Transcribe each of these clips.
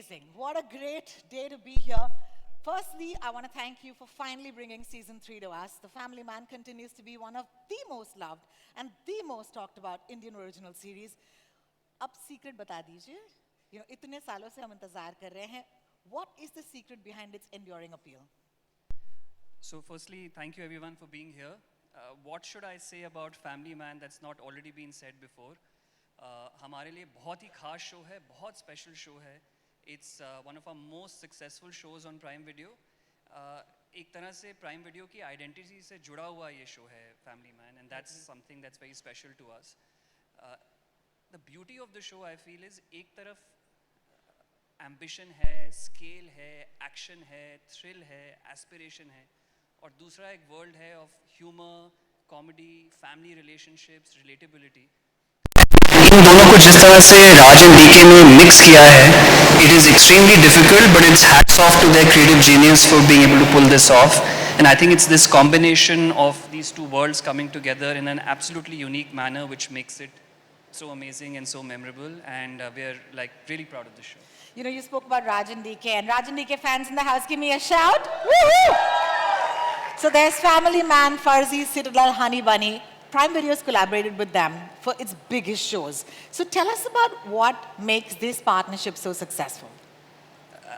Amazing. What a great day to be here. Firstly, I want to thank you for finally bringing season 3 to us. The Family Man continues to be one of the most loved and the most talked about Indian original series. अब secret बता दीजिए. इतने सालों से हम इंतजार कर रहे हैं. What is the secret behind its enduring appeal? So firstly, thank you everyone for being here. What should I say about Family Man that's not already been said before? हमारे लिए बहुत ही खास शो है, बहुत स्पेशल शो है. It's one of our most successful shows on Prime Video. एक तरह से Prime Video की identity से जुड़ा हुआ ये शो है Family Man, and that's something that's very special to us. The beauty of the show I feel is एक तरफ ambition है, scale है, action है, thrill है, aspiration है, और दूसरा एक world है of humor, comedy, family relationships, relatability. इन दोनों को जिस तरह से राज एंड डीके ने मिक्स किया है, it is extremely difficult, but it's hats off to their creative genius for being able to pull this off. And I think it's this combination of these two worlds coming together in an absolutely unique manner, which makes it so amazing and so memorable. And we're like really proud of the show. You spoke about Raj and DK, and Raj and DK fans in the house, give me a shout. Woo-hoo! So there's Family Man, Farzi, Citadel, Honey Bunny. Prime Video has collaborated with them for its biggest shows. So tell us about what makes this partnership so successful.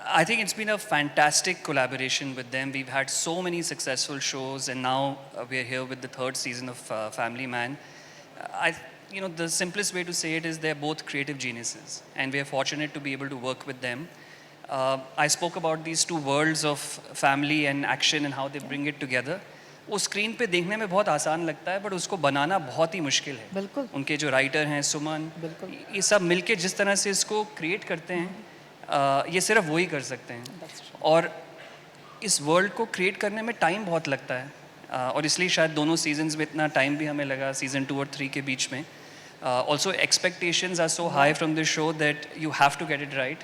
I think it's been a fantastic collaboration with them. We've had so many successful shows, and now we're here with the third season of Family Man. The simplest way to say it is they're both creative geniuses, and we're fortunate to be able to work with them. I spoke about these two worlds of family and action and how they bring it together. वो screen पे देखने में बहुत आसान लगता है, but उसको बनाना बहुत ही मुश्किल है. बिल्कुल. उनके जो राइटर हैं सुमन, ये सब मिलके जिस तरह से इसको क्रिएट करते हैं, ये सिर्फ वो ही कर सकते हैं. और इस वर्ल्ड को क्रिएट करने में टाइम बहुत लगता है, और इसलिए शायद दोनों सीजन्स में इतना टाइम भी हमें लगा, सीजन 2 और 3 के बीच में. Also expectations are so high from this show that you have to get it right,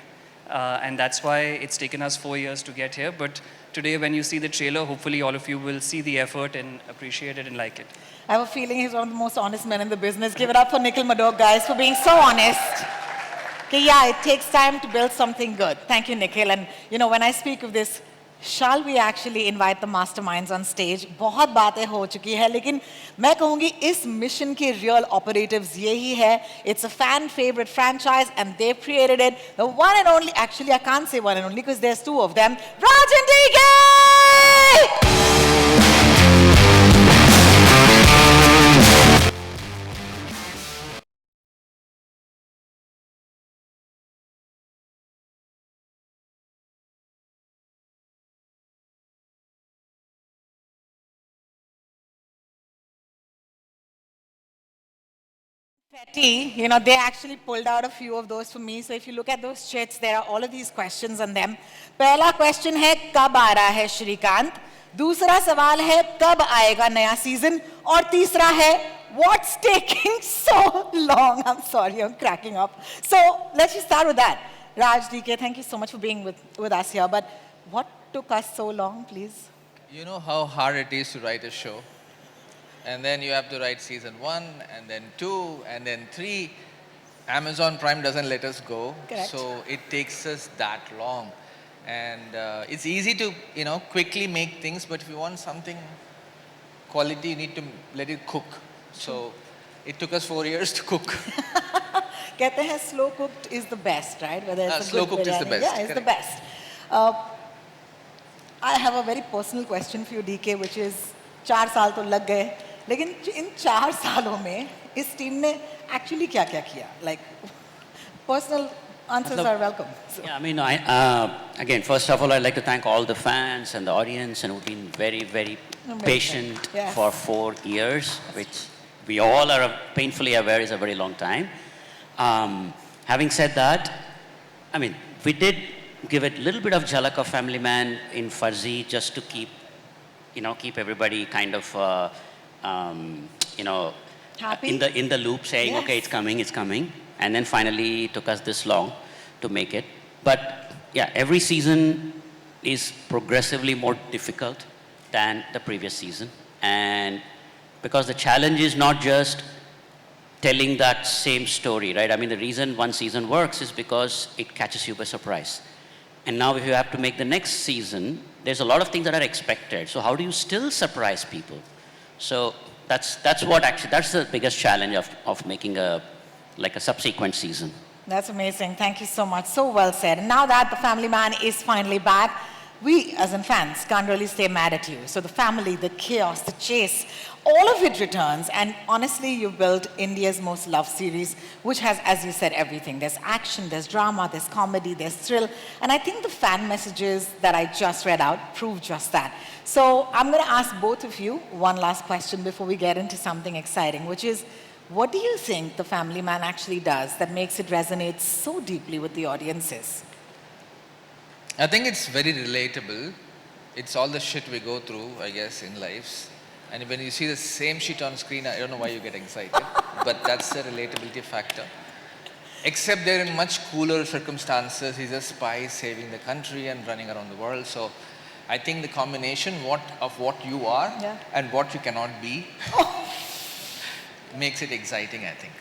and that's why it's taken us 4 years to get here. But today, when you see the trailer, hopefully all of you will see the effort and appreciate it and like it. I have a feeling he's one of the most honest men in the business. Give it up for Nikhil Madok, guys, for being so honest. Okay, yeah, it takes time to build something good. Thank you, Nikhil. And when I speak of this, shall we actually invite the masterminds on stage? बहुत बातें हो चुकी है, लेकिन मैं कहूँगी इस mission के real operatives यही है. It's a fan favorite franchise, and they've created it. The one and only, actually I can't say one and only because there's two of them. Raj and DK! They actually pulled out a few of those for me. So if you look at those chats, there are all of these questions on them. पहला question है कब आ रहा है श्रीकांत? दूसरा सवाल है कब आएगा नया season? और तीसरा है what's taking so long? I'm sorry, I'm cracking up. So let's just start with that. Raj, DK, thank you so much for being with us here. But what took us so long, please? You know how hard it is to write a show? And then you have to write season 1, and then 2, and then 3. Amazon Prime doesn't let us go. Correct. So it takes us that long. And it's easy to, quickly make things, but if you want something quality, you need to let it cook. So it took us 4 years to cook. कहते हैं slow cooked is the best, right? Whether it's slow cooked is the best. Yeah, it's the best. I have a very personal question for you, DK, which is 4 साल तो लग गए, लेकिन इन 4 सालों में इस टीम ने actually क्या-क्या किया? Like, personal answers are welcome. So. Yeah, I mean, again, first of all, I'd like to thank all the fans and the audience, and who've been very, very patient for 4 years, which we all are painfully aware is a very long time. Having said that, I mean, we did give it a little bit of jhalak of Family Man in Farzi just to keep everybody kind of, happy? in the loop, saying, okay, it's coming. And then finally, it took us this long to make it. But yeah, every season is progressively more difficult than the previous season. And because the challenge is not just telling that same story, right? I mean, the reason one season works is because it catches you by surprise. And now if you have to make the next season, there's a lot of things that are expected. So how do you still surprise people? So that's the biggest challenge of making a subsequent season. That's amazing. Thank you so much. So well said. And now that the Family Man is finally back, we as in fans can't really stay mad at you. So the family, the chaos, the chase, all of it returns. And honestly, you've built India's most loved series, which has, as you said, everything. There's action, there's drama, there's comedy, there's thrill. And I think the fan messages that I just read out prove just that. So I'm going to ask both of you one last question before we get into something exciting, which is, what do you think the Family Man actually does that makes it resonate so deeply with the audiences? I think it's very relatable. It's all the shit we go through, I guess, in lives. And when you see the same shit on screen, I don't know why you get excited, but that's the relatability factor. Except they're in much cooler circumstances. He's a spy saving the country and running around the world. So I think the combination of what you are and what you cannot be makes it exciting, I think.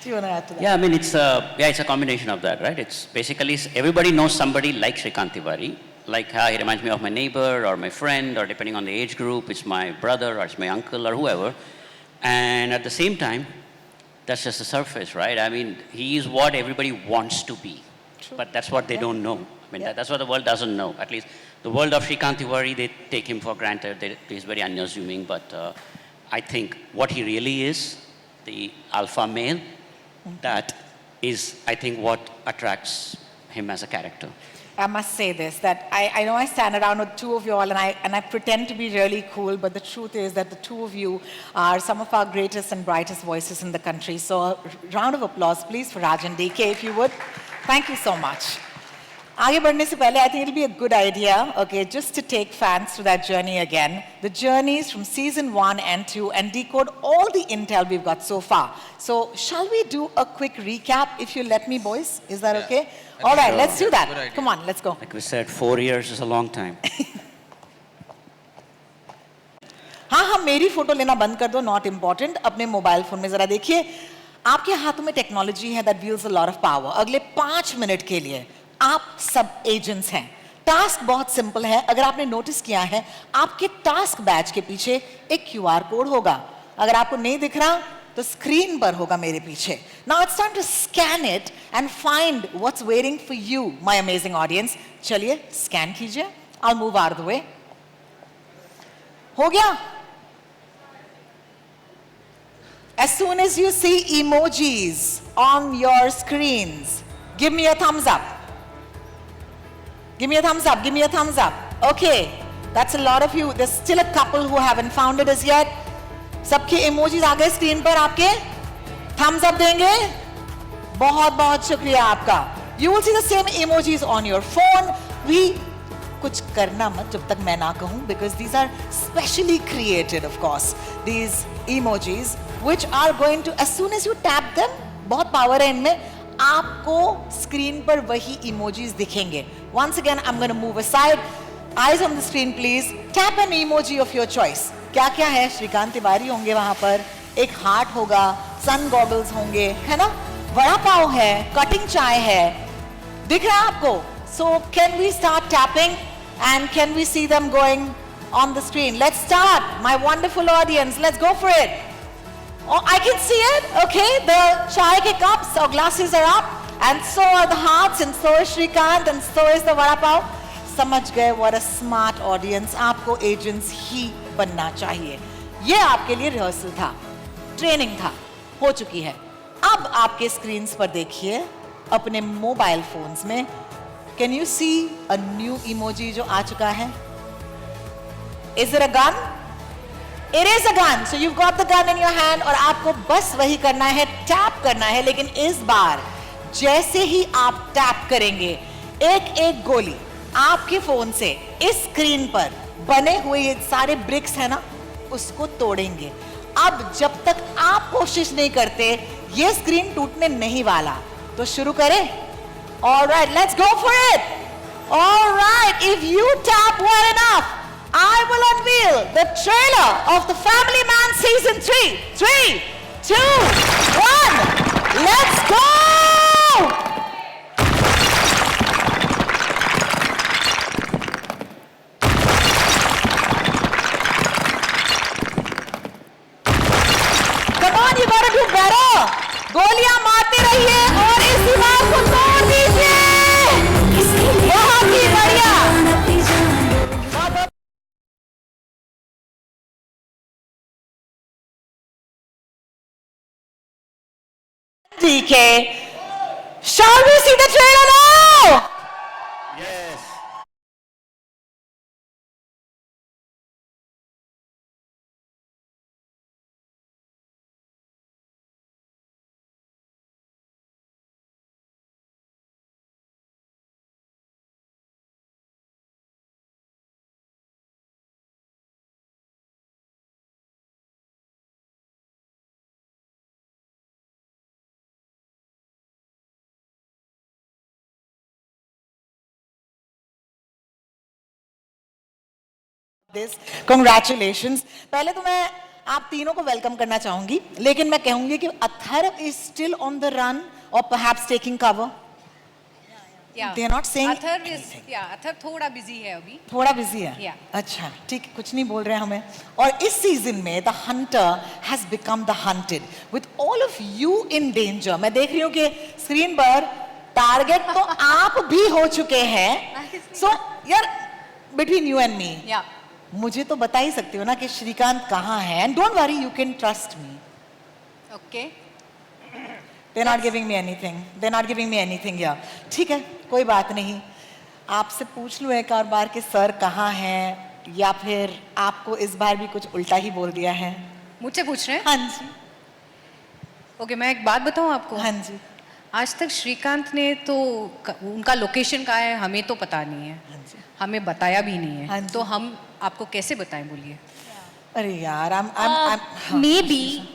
Do you want to add to that? Yeah, I mean, it's a combination of that, right? It's basically, everybody knows somebody like Shrikant Tiwari. Like, he reminds me of my neighbor or my friend, or depending on the age group, it's my brother or it's my uncle or whoever. And at the same time, that's just the surface, right? I mean, he is what everybody wants to be. True. But that's what they don't know. I mean, that's what the world doesn't know. At least the world of Shrikant Tiwari, they take him for granted. He's very unassuming. But I think what he really is, the alpha male, that is, I think, what attracts him as a character. I must say this, that I know I stand around with two of you all and I pretend to be really cool, but the truth is that the two of you are some of our greatest and brightest voices in the country. So a round of applause, please, for Raj and DK, if you would. Thank you so much. आगे बढ़ने से पहले, I think it'll be a good idea, okay, just to take fans through that journey again. The journeys from season 1 and 2 and decode all the intel we've got so far. So shall we do a quick recap, if you let me, boys? Is that okay? All right, let's do that. Come on, let's go. Like we said, 4 years is a long time. हाँ, मेरी photo लेना बंद कर दो, not important. अपने mobile phone में जरा देखिए, आपके हाथों में टेक्नोलॉजी है that wields a lot of power. अगले 5 मिनट के लिए आप सब एजेंट्स हैं. टास्क बहुत सिंपल है. अगर आपने नोटिस किया है, आपके टास्क बैच के पीछे एक QR कोड होगा. अगर आपको नहीं दिख रहा तो स्क्रीन पर होगा मेरे पीछे. Now it's time to scan it and find what's waiting for you, my amazing audience. चलिए स्कैन कीजिए. I'll move out of the way. हो गया? As soon as you see emojis on your screens, give me a thumbs up. Give me a thumbs up, give me a thumbs up. Okay, that's a lot of you. There's still a couple who haven't found it as yet. सबके emojis आ गए screen पर आपके? Thumbs up देंगे? बहुत बहुत शुक्रिया आपका. You will see the same emojis on your phone. कुछ करना मत जब तक मैं ना कहूँ, because these are specially created, of course. These emojis, which are going to, as soon as you tap them, बहुत power है इनमें, आपको स्क्रीन पर वही emojis दिखेंगे. Once again, I'm going to move aside. Eyes on the screen, please. Tap an emoji of your choice. क्या क्या है? श्रीकांत तिवारी होंगे वहाँ पर, एक हार्ट होगा, सन गॉगल्स होंगे, है ना? वड़ा पाव है, कटिंग चाय है. दिख रहा है आपको? So can we start tapping and can we see them going on the screen? Let's start, my wonderful audience. Let's go for it. Oh, I can see it. Okay, the chai ke cups or glasses are up, and so are the hearts, and so is Shrikant, and so is the vada pav. समझ गए, what a smart audience. आपको agents ही बनना चाहिए. ये आपके लिए rehearsal था, training था, हो चुकी है. अब आपके screens पर देखिए, अपने mobile phones में, can you see a new emoji जो आ चुका है? Is it a gun? It is a gun. So you've got the gun in your hand और आपको बस वही करना है, tap करना है. लेकिन इस बार जैसे ही आप tap करेंगे, एक एक गोली आपके फोन से इस स्क्रीन पर बने हुए ये सारे ब्रिक्स है ना, उसको तोड़ेंगे. अब जब तक आप कोशिश नहीं करते, ये स्क्रीन टूटने नहीं वाला. तो शुरू करें? All right, let's go for it. All right, if you tap well enough, I will unveil the trailer of the Family Man Season 3. 3, 2, 1, let's go! DK. Shall we see the trailer now? Yes. This congratulations. पहले तो मैं आप तीनों को welcome करना चाहूंगी, लेकिन मैं कहूंगी कि Atharva is still on the run or perhaps taking cover. Yeah. They are not saying Athar is, yeah, Athar थोड़ा busy है अभी. थोड़ा बिजी है. Yeah. अच्छा, ठीक, कुछ नहीं बोल रहे हैं हमें. और इस सीजन में the hunter has become the hunted with all of you in danger. मैं देख रही हूँ कि स्क्रीन पर टारगेट तो आप भी हो चुके हैं. So यार, between you and me. Yeah. मुझे तो बता ही सकती हो ना कि श्रीकांत कहाँ है. And don't worry, you can trust me. Okay. They're not giving me anything. They're not giving me anything here. ठीक है, कोई बात नहीं. आपसे पूछ लूँ एक और बार कि सर कहाँ हैं, या फिर आपको इस बार भी कुछ उल्टा ही बोल दिया है. मुझसे पूछ रहे हैं? हाँ जी. Okay, मैं एक बात बताऊँ आपको. हाँ जी. आज तक श्रीकांत ने तो उनका लोकेशन कहाँ है हमें तो पता नहीं है. हाँ जी. हमें बताया भी नहीं हाँ है. जी. तो हम आपको कैसे बताएं, बोलिए. अरे यार, I'm Maybe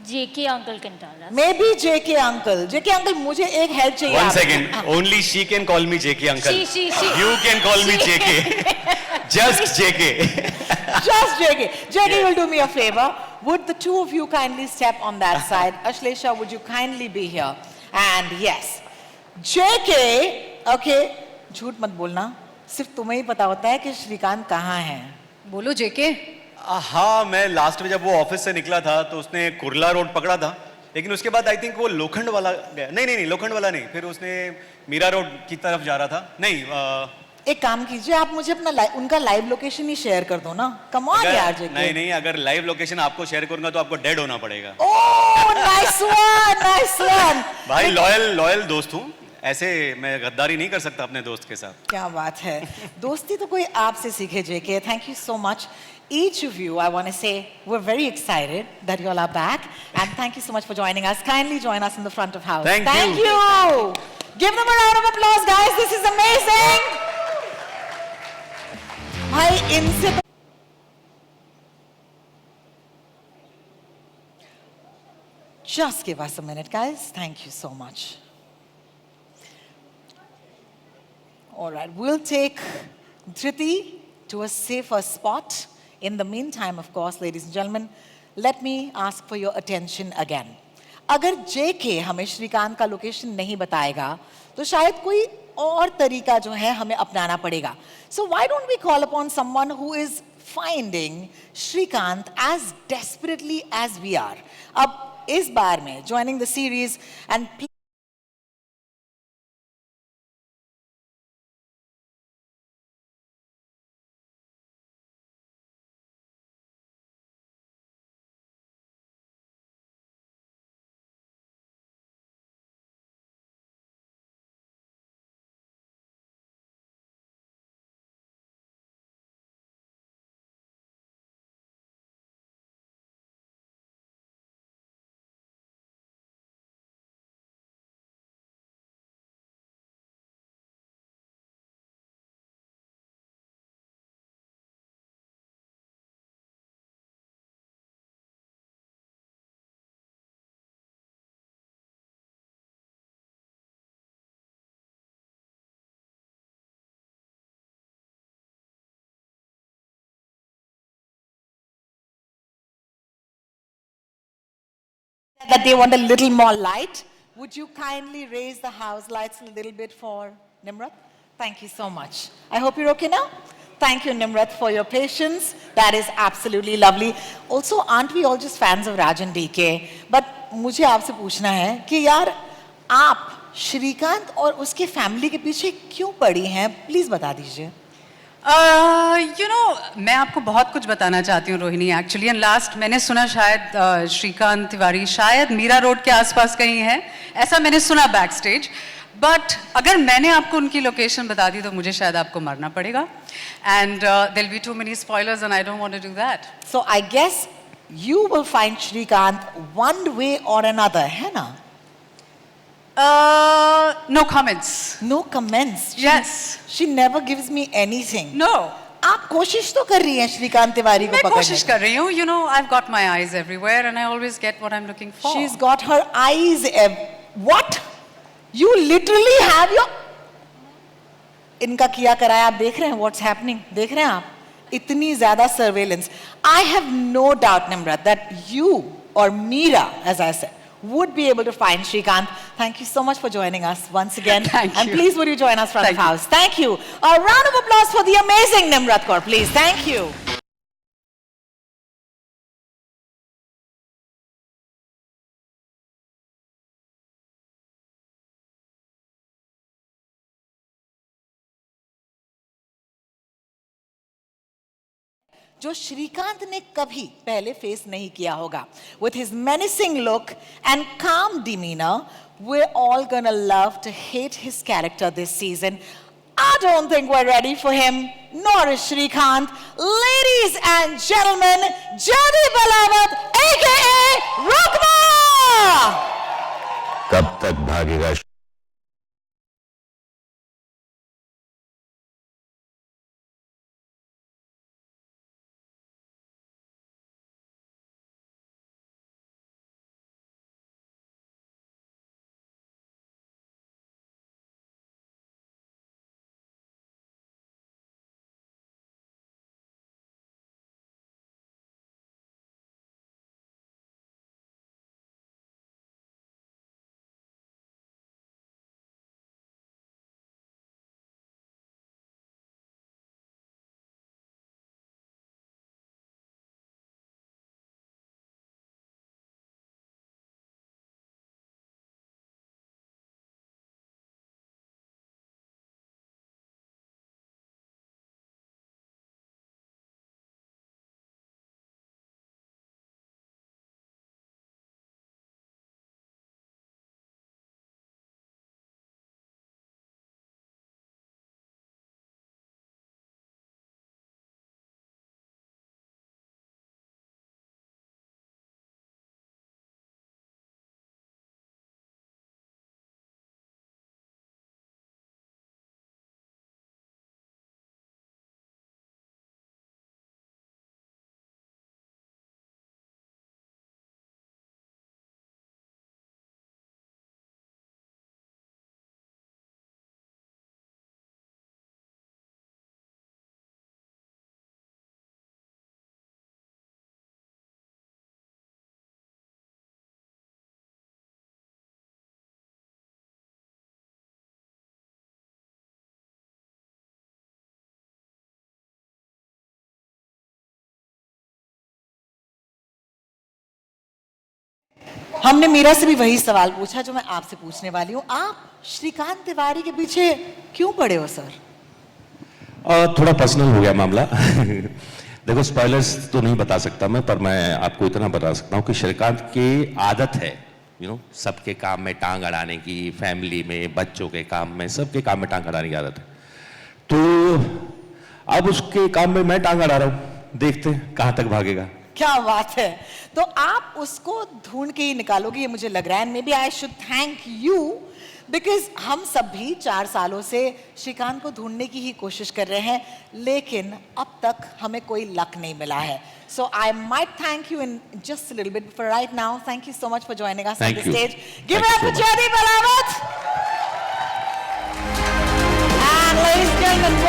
JK uncle can tell us. Maybe JK uncle. JK uncle, मुझे एक हेल्प चाहिए. One आपसे. second. Only she can call me JK uncle. She. You can call me JK. Just JK. Just JK. JK will do me a favor. Would the two of you kindly step on that side? Ashlesha, would you kindly be here? And yes, JK, okay, झूठ मत बोलना. सिर्फ तुम्हें ही पता होता है कि श्रीकांत कहाँ है. बोलो JK. हाँ, मैं लास्ट में जब वो ऑफिस से निकला था तो उसने कुर्ला रोड पकड़ा था, लेकिन उसके बाद आई थिंक वो लोखंड वाला गया. नहीं, लोखंड वाला नहीं, फिर उसने मीरा रोड की तरफ जा रहा था. नहीं, एक काम कीजिए, आप मुझे अपना उनका लाइव लोकेशन ही शेयर कर दो ना. कम ऑन यार JK. नहीं, अगर लाइव लोकेशन आपको शेयर करूंगा तो आपको डेड होना पड़ेगा. ओह, नाइस वन. भाई लॉयल दोस्त हूँ, ऐसे मैं गद्दारी नहीं कर सकता अपने दोस्त के साथ. क्या बात है. दोस्ती तो कोई आपसे सीखे JK. Thank you so much. Each of you, I want to say, we're very excited that you all are back. And thank you so much for joining us. Kindly join us in the front of house. Thank you. you. Give them a round of applause, guys. This is amazing. भाई इनसे तो Just give us a minute, guys. Thank you so much. All right, we'll take Dhriti to a safer spot. In the meantime, of course, ladies and gentlemen, let me ask for your attention again. अगर JK हमें श्रीकांत का location नहीं बताएगा, तो शायद कोई और तरीका जो है हमें अपनाना पड़ेगा. So why don't we call upon someone who is finding Shrikant as desperately as we are? अब इस बार में joining the series and that they want a little more light. Would you kindly raise the house lights a little bit for Nimrat? Thank you so much. I hope you're okay now. Thank you, Nimrat, for your patience. That is absolutely lovely. Also, aren't we all just fans of Raj and DK? But मुझे आपसे पूछना है कि यार आप श्रीकांत और उसके family के पीछे क्यों पड़ी हैं? प्लीज बता दीजिए. मैं आपको बहुत कुछ बताना चाहती हूँ रोहिणी एक्चुअली एंड लास्ट मैंने सुना शायद श्रीकांत तिवारी शायद मीरा रोड के आसपास कहीं है, ऐसा मैंने सुना बैक स्टेज। बट अगर मैंने आपको उनकी लोकेशन बता दी तो मुझे शायद आपको मरना पड़ेगा and there will be too many spoilers and I don't want to do that. So I guess you will find Shrikant one way or another, है ना? No comments. No comments. Yes. She never gives me anything. No. आप कोशिश तो कर रही हैं श्रीकांत तिवारी को मैं पकड़ने कोशिश कर रही हूँ, I've got my eyes everywhere and I always get what I'm looking for. She's got her eyes. What? You literally have your. इनका किया कराया आप देख रहे हैं what's happening? देख रहे हैं आप? इतनी ज़्यादा surveillance. I have no doubt, Nimrat, that you or Meera, as I said, would be able to find Shrikant. Thank you so much for joining us once again. Thank and you. please would you join us front Thank of you. house. Thank you. A round of applause for the amazing Nimrat Kaur, please. Thank you. जो श्रीकांत ने कभी पहले face नहीं किया होगा. With his menacing look and calm demeanor, we're all gonna love to hate his character this season. I don't think we're ready for him, nor is Shrikant. Ladies and gentlemen, Jadi Balawat, aka Rukma! कब तक भागेगा हमने मीरा से भी वही सवाल पूछा जो मैं आपसे पूछने वाली हूँ. आप श्रीकांत तिवारी के पीछे क्यों पड़े हो सर? थोड़ा पर्सनल हो गया मामला देखो स्पॉयलर्स तो नहीं बता सकता मैं, पर मैं आपको इतना बता सकता हूँ कि श्रीकांत की आदत है सबके काम में टांग अड़ाने की, फैमिली में, बच्चों के काम में, सबके काम में टांग अड़ाने की आदत है. तो अब उसके काम में मैं टांग अड़ा रहा हूँ, देखते हैं कहाँ तक भागेगा. क्या बात है. तो आप उसको ढूंढ के ही निकालोगे ये मुझे लग रहा है. And maybe I should thank you because हम सब भी 4 सालों से श्रीकांत को ढूंढने की ही कोशिश कर रहे हैं, लेकिन अब तक हमें कोई लक नहीं मिला है. So I might thank you in just little bit for right now. Thank you so much for joining us on the stage. Give it up for Jaideep Ahlawat. And ladies and gentleman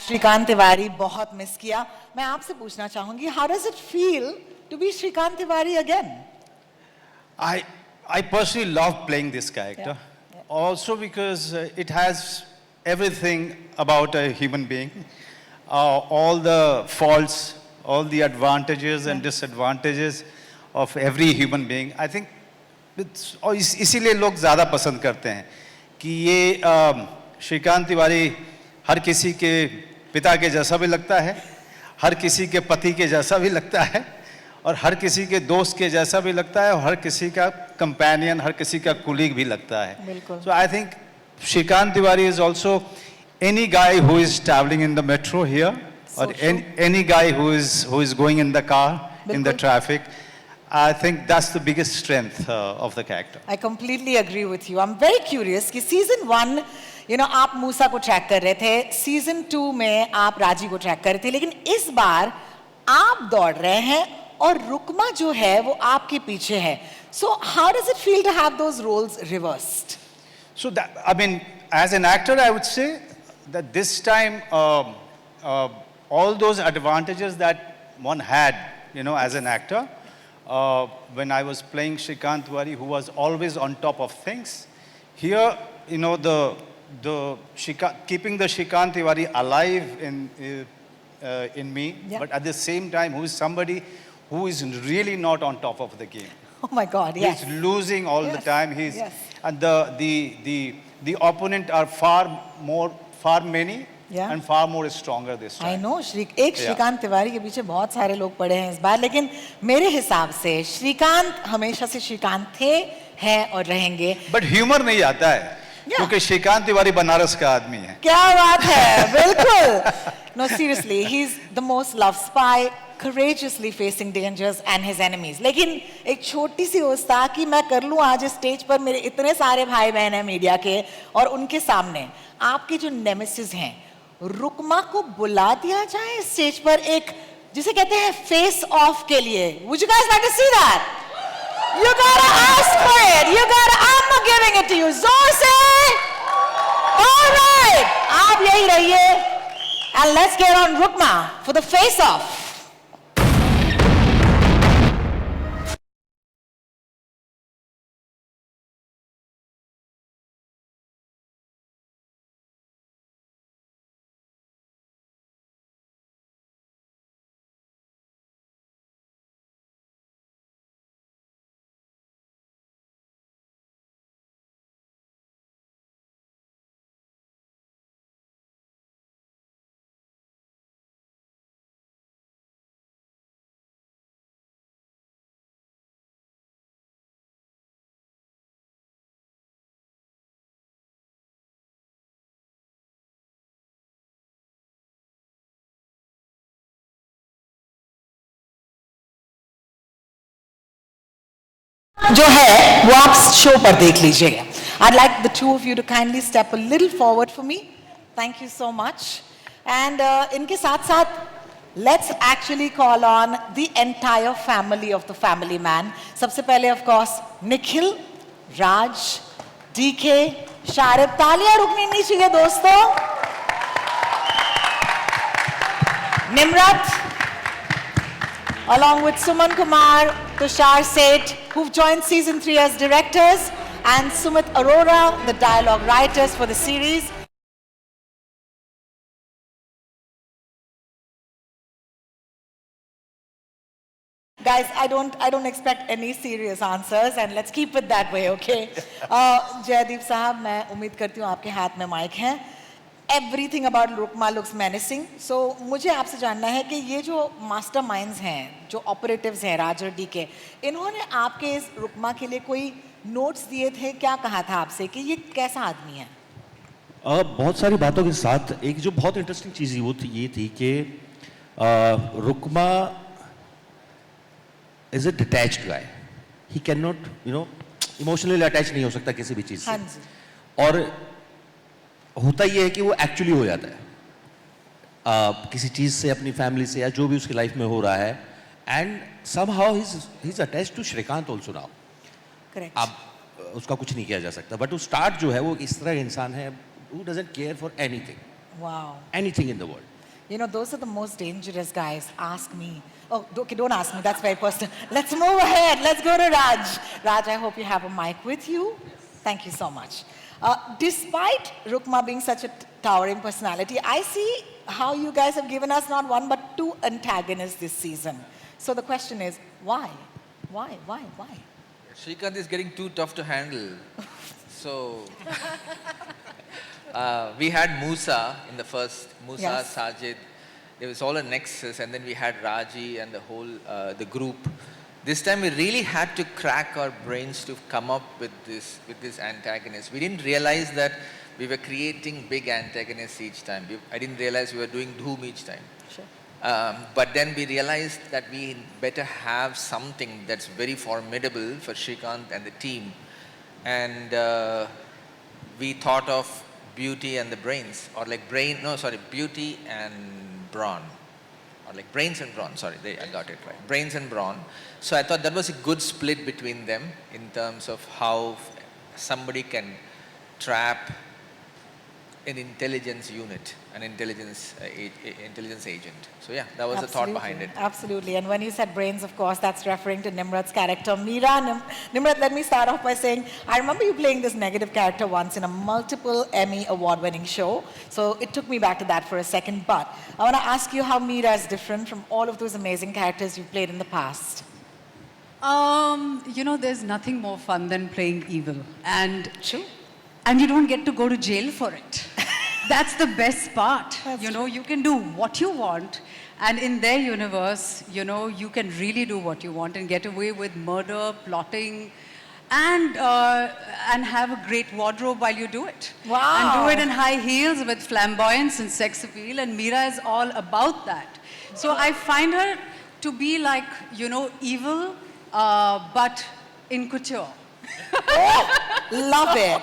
Shrikant Tiwari बहुत miss किया. मैं आपसे पूछना चाहूंगी, how does it feel to be Shrikant Tiwari again? I personally love playing this character. Yeah, yeah. Also because it has everything about a human being. All the faults, all the advantages and disadvantages of every human being. I think और इसीलिए लोग ज़्यादा पसंद करते हैं कि ये श्रीकांत तिवारी हर किसी के पिता के जैसा भी लगता है, हर किसी के पति के जैसा भी लगता है, और हर किसी के दोस्त के जैसा भी लगता है, और हर किसी का कंपेनियन, हर किसी का कुलीग भी लगता है. बिल्कुल. So I think Shrikant Tiwari is also any guy who is traveling in the metro here, So or true. any guy who is going in the car, in the बिल्कुल. traffic. I think that's the biggest strength of the character. I completely agree with you. I'm very curious कि season 1, you know, आप मूसा को track कर रहे थे, season 2 में आप राजी को ट्रैक कर रहे थे, लेकिन इस बार आप दौड़ रहे हैं और रुकमा जो है वो आपके पीछे है. So how does it feel to have those roles reversed? So that, I mean, as an actor, I would say that this time, all those advantages that one had, you know, as an actor, when I was playing Shrikant Tiwari, who was always on top of things, here, you know, keeping the Shrikant Tiwari alive in me, Yeah. but at the same time, who is somebody who is really not on top of the game. Oh my God, yes. He's losing all the Yes, time. yes. And the opponent are far many, Yeah. and far more stronger this I time. know, एक श्रीकांत तिवारी के पीछे बहुत सारे लोग पड़े हैं इस बार, लेकिन मेरे हिसाब से श्रीकांत हमेशा से श्रीकांत थे, हैं और रहेंगे. But humor नहीं आता है, Yeah. क्योंकि श्रीकांत तिवारी बनारस का आदमी है. क्या बात है, बिल्कुल. No, seriously, he's the most loved spy, courageously facing dangers and his enemies. लेकिन एक छोटी सी होता कि मैं कर लूँ आज स्टेज पर, मेरे इतने सारे भाई बहन हैं मीडिया के, और उनके सामने आपके जो नेमेसिस हैं, रुकमा को बुला दिया जाए स्टेज पर एक जिसे कहते हैं फेस ऑफ के लिए. Would you guys like to see that? You gotta ask for it. You gotta. I'm not giving it to you. जोर से. All right. आप यही रहिए. And let's get on Rukma for the face off. जो है वो आप show पर देख लीजिएगा. I'd like the two of you to kindly step a little forward for me. Thank you so much. And इनके साथ साथ let's actually call on the entire family of the family man. सबसे पहले of course Nikhil, Raj, DK, Sharib. तालियां रुकनी नहीं चाहिए दोस्तों. Nimrat, along with Suman Kumar, Tushar Seth, who've joined season 3 as directors, and Sumit Arora, the dialogue writers for the series. Guys, I don't expect any serious answers, and let's keep it that way, okay? Jaideep साहब, मैं उम्मीद करती हूँ आपके हाथ में mic है. Everything about Rukma looks menacing. So मुझे आपसे जानना है कि ये जो masterminds हैं, जो operatives हैं, राज और DK, इन्होंने आपके इस रुकमा के लिए कोई notes दिए थे? क्या कहा था आपसे कि ये कैसा आदमी है? बहुत सारी बातों के साथ एक जो बहुत इंटरेस्टिंग चीज़ ये थी कि Rukma is a detached guy. He can not emotionally attach नहीं हो सकता किसी भी चीज़ से. हाँ जी. और होता ये है कि वो एक्चुअली हो जाता है किसी चीज़ से, अपनी फैमिली से, या जो भी उसकी लाइफ में हो रहा है. And somehow he is attached to Shrikant also now. Correct. अब उसका कुछ नहीं किया जा सकता, बट वो स्टार्ट जो है वो इस तरह का इंसान है who doesn't care for anything, Wow. anything in the world. You know, those are the most dangerous guys. Ask me. Oh, okay, don't ask me. That's very personal. Let's move ahead. Let's go to Raj. Raj, I hope you have a mic with you. Thank you so much. Despite Rukma being such a towering personality, I see how you guys have given us not one but two antagonists this season. So the question is, why? Why? Srikanth is getting too tough to handle. So, we had Musa in the first, Musa, Yes. Sajid. It was all a nexus, and then we had Raji and the whole, the group. This time we really had to crack our brains to come up with this antagonist. We didn't realize that we were creating big antagonists each time. I didn't realize we were doing Dhoom each time. Sure. But then we realized that we better have something that's very formidable for Srikanth and the team. And we thought of Beauty and the Brains, or like Beauty and Brawn. Or like Brains and Brawn, I got it right. Brains and Brawn. So I thought that was a good split between them in terms of how somebody can trap an intelligence unit, an intelligence agent. So yeah, that was the thought behind it. Absolutely. And when you said brains, of course, that's referring to Nimrat's character. Meera, Nimrat, let me start off by saying, I remember you playing this negative character once in a multiple Emmy award-winning show. So it took me back to that for a second. But I want to ask you how Meera is different from all of those amazing characters you've played in the past. You know, there's nothing more fun than playing evil. And True. And you don't get to go to jail for it. That's the best part. That's you know, you can do what you want, and in their universe, you know, you can really do what you want and get away with murder, plotting, and have a great wardrobe while you do it. Wow. And do it in high heels with flamboyance and sex appeal, and Meera is all about that. So I find her to be like, you know, evil, but in couture. Love it.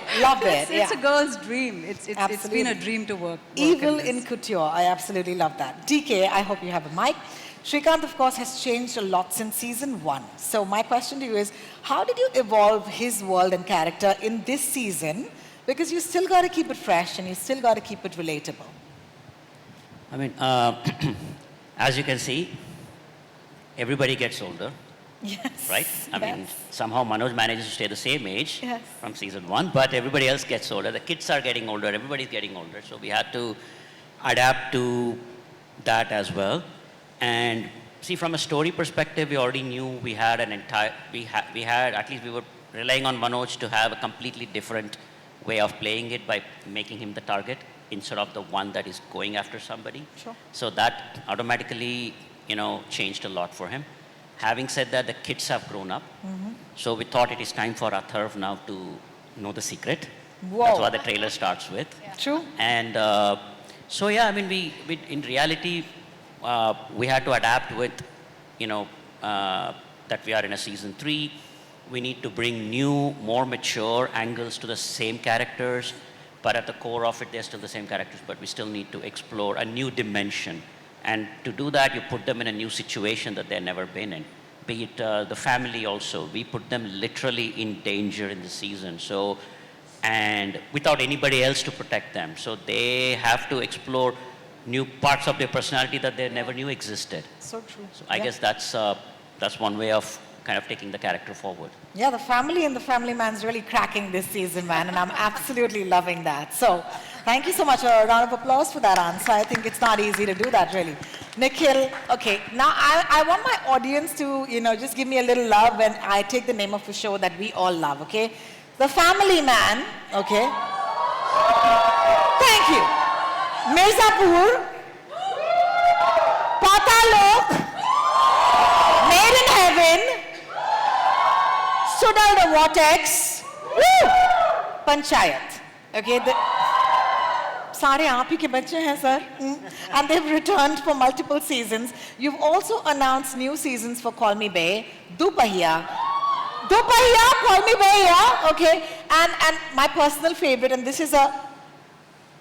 It's a girl's dream. It's been a Absolutely. dream to work Evil in in this. couture. I absolutely love that. DK, I hope you have a mic. Srikanth, of course, has changed a lot since season 1. So my question to you is, how did you evolve his world and character in this season? Because you still got to keep it fresh and you still got to keep it relatable. I mean, as you can see, everybody gets older, Yes. right? I mean, Yes. somehow Manoj manages to stay the same age Yes. from season 1, but everybody else gets older. The kids are getting older, everybody's getting older. So we had to adapt to that as well. And see, from a story perspective, we already knew we had at least we were relying on Manoj to have a completely different way of playing it by making him the target instead of the one that is going after somebody. Sure. So that automatically, you know, changed a lot for him. Having said that, the kids have grown up. So we thought it is time for Atharv now to know the secret. Whoa. That's what the trailer starts with. True. And so yeah, I mean, we in reality, we had to adapt with, you know, that we are in a season 3. We need to bring new, more mature angles to the same characters, but at the core of it, they're still the same characters, but we still need to explore a new dimension. And to do that, you put them in a new situation that they've never been in. Be it the family also. We put them literally in danger in the season. So, and without anybody else to protect them. So they have to explore new parts of their personality that they never knew existed. So true. So I guess that's one way of kind of taking the character forward. Yeah, the family and the family man's really cracking this season, man, and I'm absolutely loving that. So, thank you so much. A round of applause for that answer. I think it's not easy to do that, really. Nikhil, okay, now I want my audience to, you know, just give me a little love when I take the name of a show that we all love, okay? The Family Man, okay? Thank you. Mirzapur, Patalok, Made in Heaven, Sudal the Vortex, woo! Panchayat. Okay, सारे आप ही के बच्चे हैं sir, and they've returned for multiple seasons. You've also announced new seasons for Call Me Bae, Dupahiya, Call Me Bae, yeah, okay, and my personal favorite, and this is a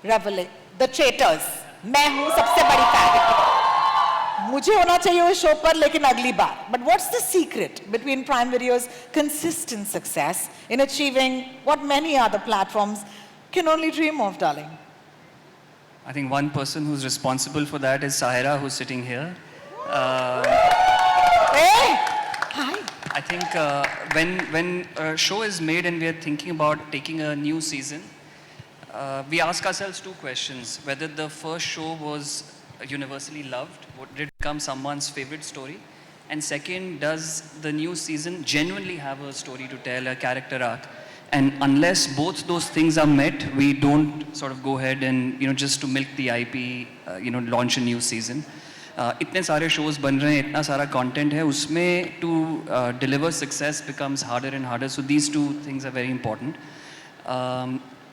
revelation, The Traitors. मैं हूँ सबसे बड़ी fan. मुझे होना चाहिए वो show पर लेकिन अगली बार. But what's the secret between Prime Video's consistent success in achieving what many other platforms can only dream of, darling? I think one person who's responsible for that is Sahira, who's sitting here. Hey! Hi. I think when a show is made and we are thinking about taking a new season, we ask ourselves two questions: whether the first show was universally loved, did it become someone's favorite story, and second, does the new season genuinely have a story to tell, a character arc? And unless both those things are met, we don't sort of go ahead and just to milk the IP, launch a new season. इतने सारे shows बन रहे हैं, इतना सारा content है, उसमें to deliver success becomes harder and harder. So these two things are very important.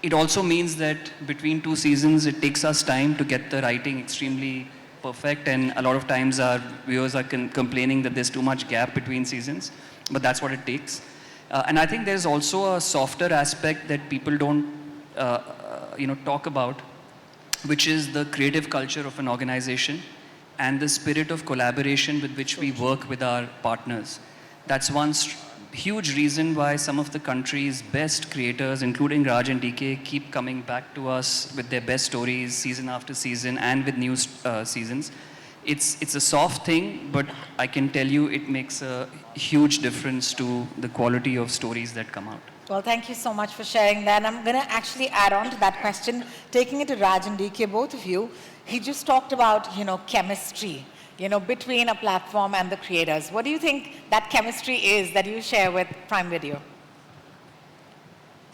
It also means that between two seasons, it takes us time to get the writing extremely perfect, and a lot of times our viewers are complaining that there's too much gap between seasons, but that's what it takes. And I think there's also a softer aspect that people don't, talk about, which is the creative culture of an organization and the spirit of collaboration with which we work with our partners. That's one huge reason why some of the country's best creators, including Raj and DK, keep coming back to us with their best stories season after season and with new seasons. It's a soft thing, but I can tell you it makes a huge difference to the quality of stories that come out. Well, thank you so much for sharing that. And I'm going to actually add on to that question, taking it to Raj and DK, both of you. He just talked about, chemistry, between a platform and the creators. What do you think that chemistry is that you share with Prime Video?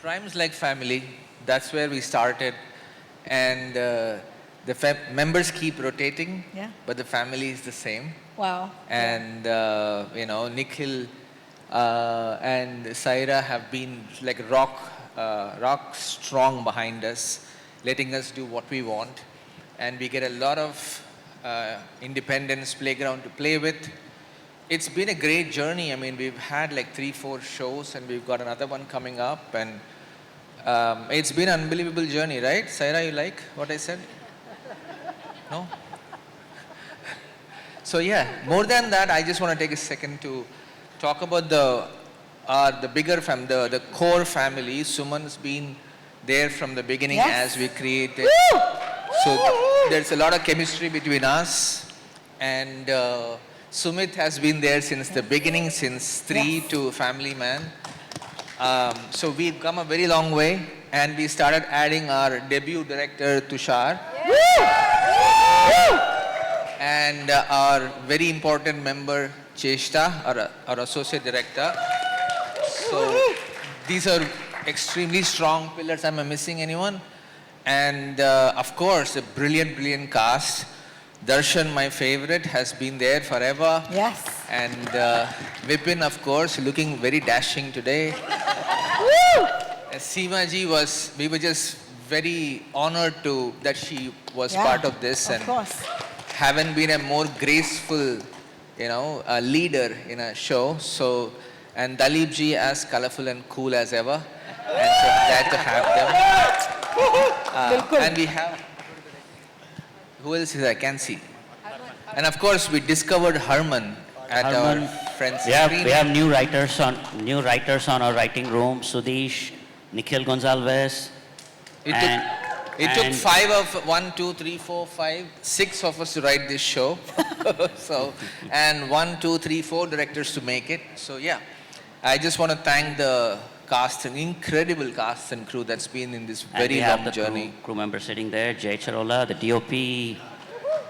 Prime's like family. That's where we started. And the members keep rotating, Yeah. but the family is the same. Wow. And, Nikhil and Saira have been like rock strong behind us, letting us do what we want. And we get a lot of independence playground to play with. It's been a great journey. I mean, we've had like 3-4 shows and we've got another one coming up. And it's been an unbelievable journey, right? Saira, you like what I said? No? So yeah, more than that, I just want to take a second to talk about the bigger family, the core family. Suman's been there from the beginning. Yes. As we created. Woo! So there's a lot of chemistry between us, and Sumit has been there since the beginning, since 3 to Family Man. So we've come a very long way, and we started adding our debut director Tushar. And our very important member Cheshta, our associate director. So these are extremely strong pillars. Am I missing anyone? And of course, a brilliant cast. Darshan, my favorite, has been there forever. Yes. And Vipin, of course, looking very dashing today. Seema ji we were just very honored that she was part of this. Of And course. haven't been a more graceful, leader in a show. So, and Dalip ji as colorful and cool as ever. And so glad to have them. And we have, who else is there? I can't see. And of course, we discovered Harman at our friend's We have new writers on our writing room. Sudesh, Nikhil Gonzalez. It took 6 of us to write this show. So, and 1, 2, 3, 4 directors to make it. So yeah, I just want to thank the cast, an incredible cast and crew that's been in this very long journey. Crew members sitting there: Jay Charola, the DOP,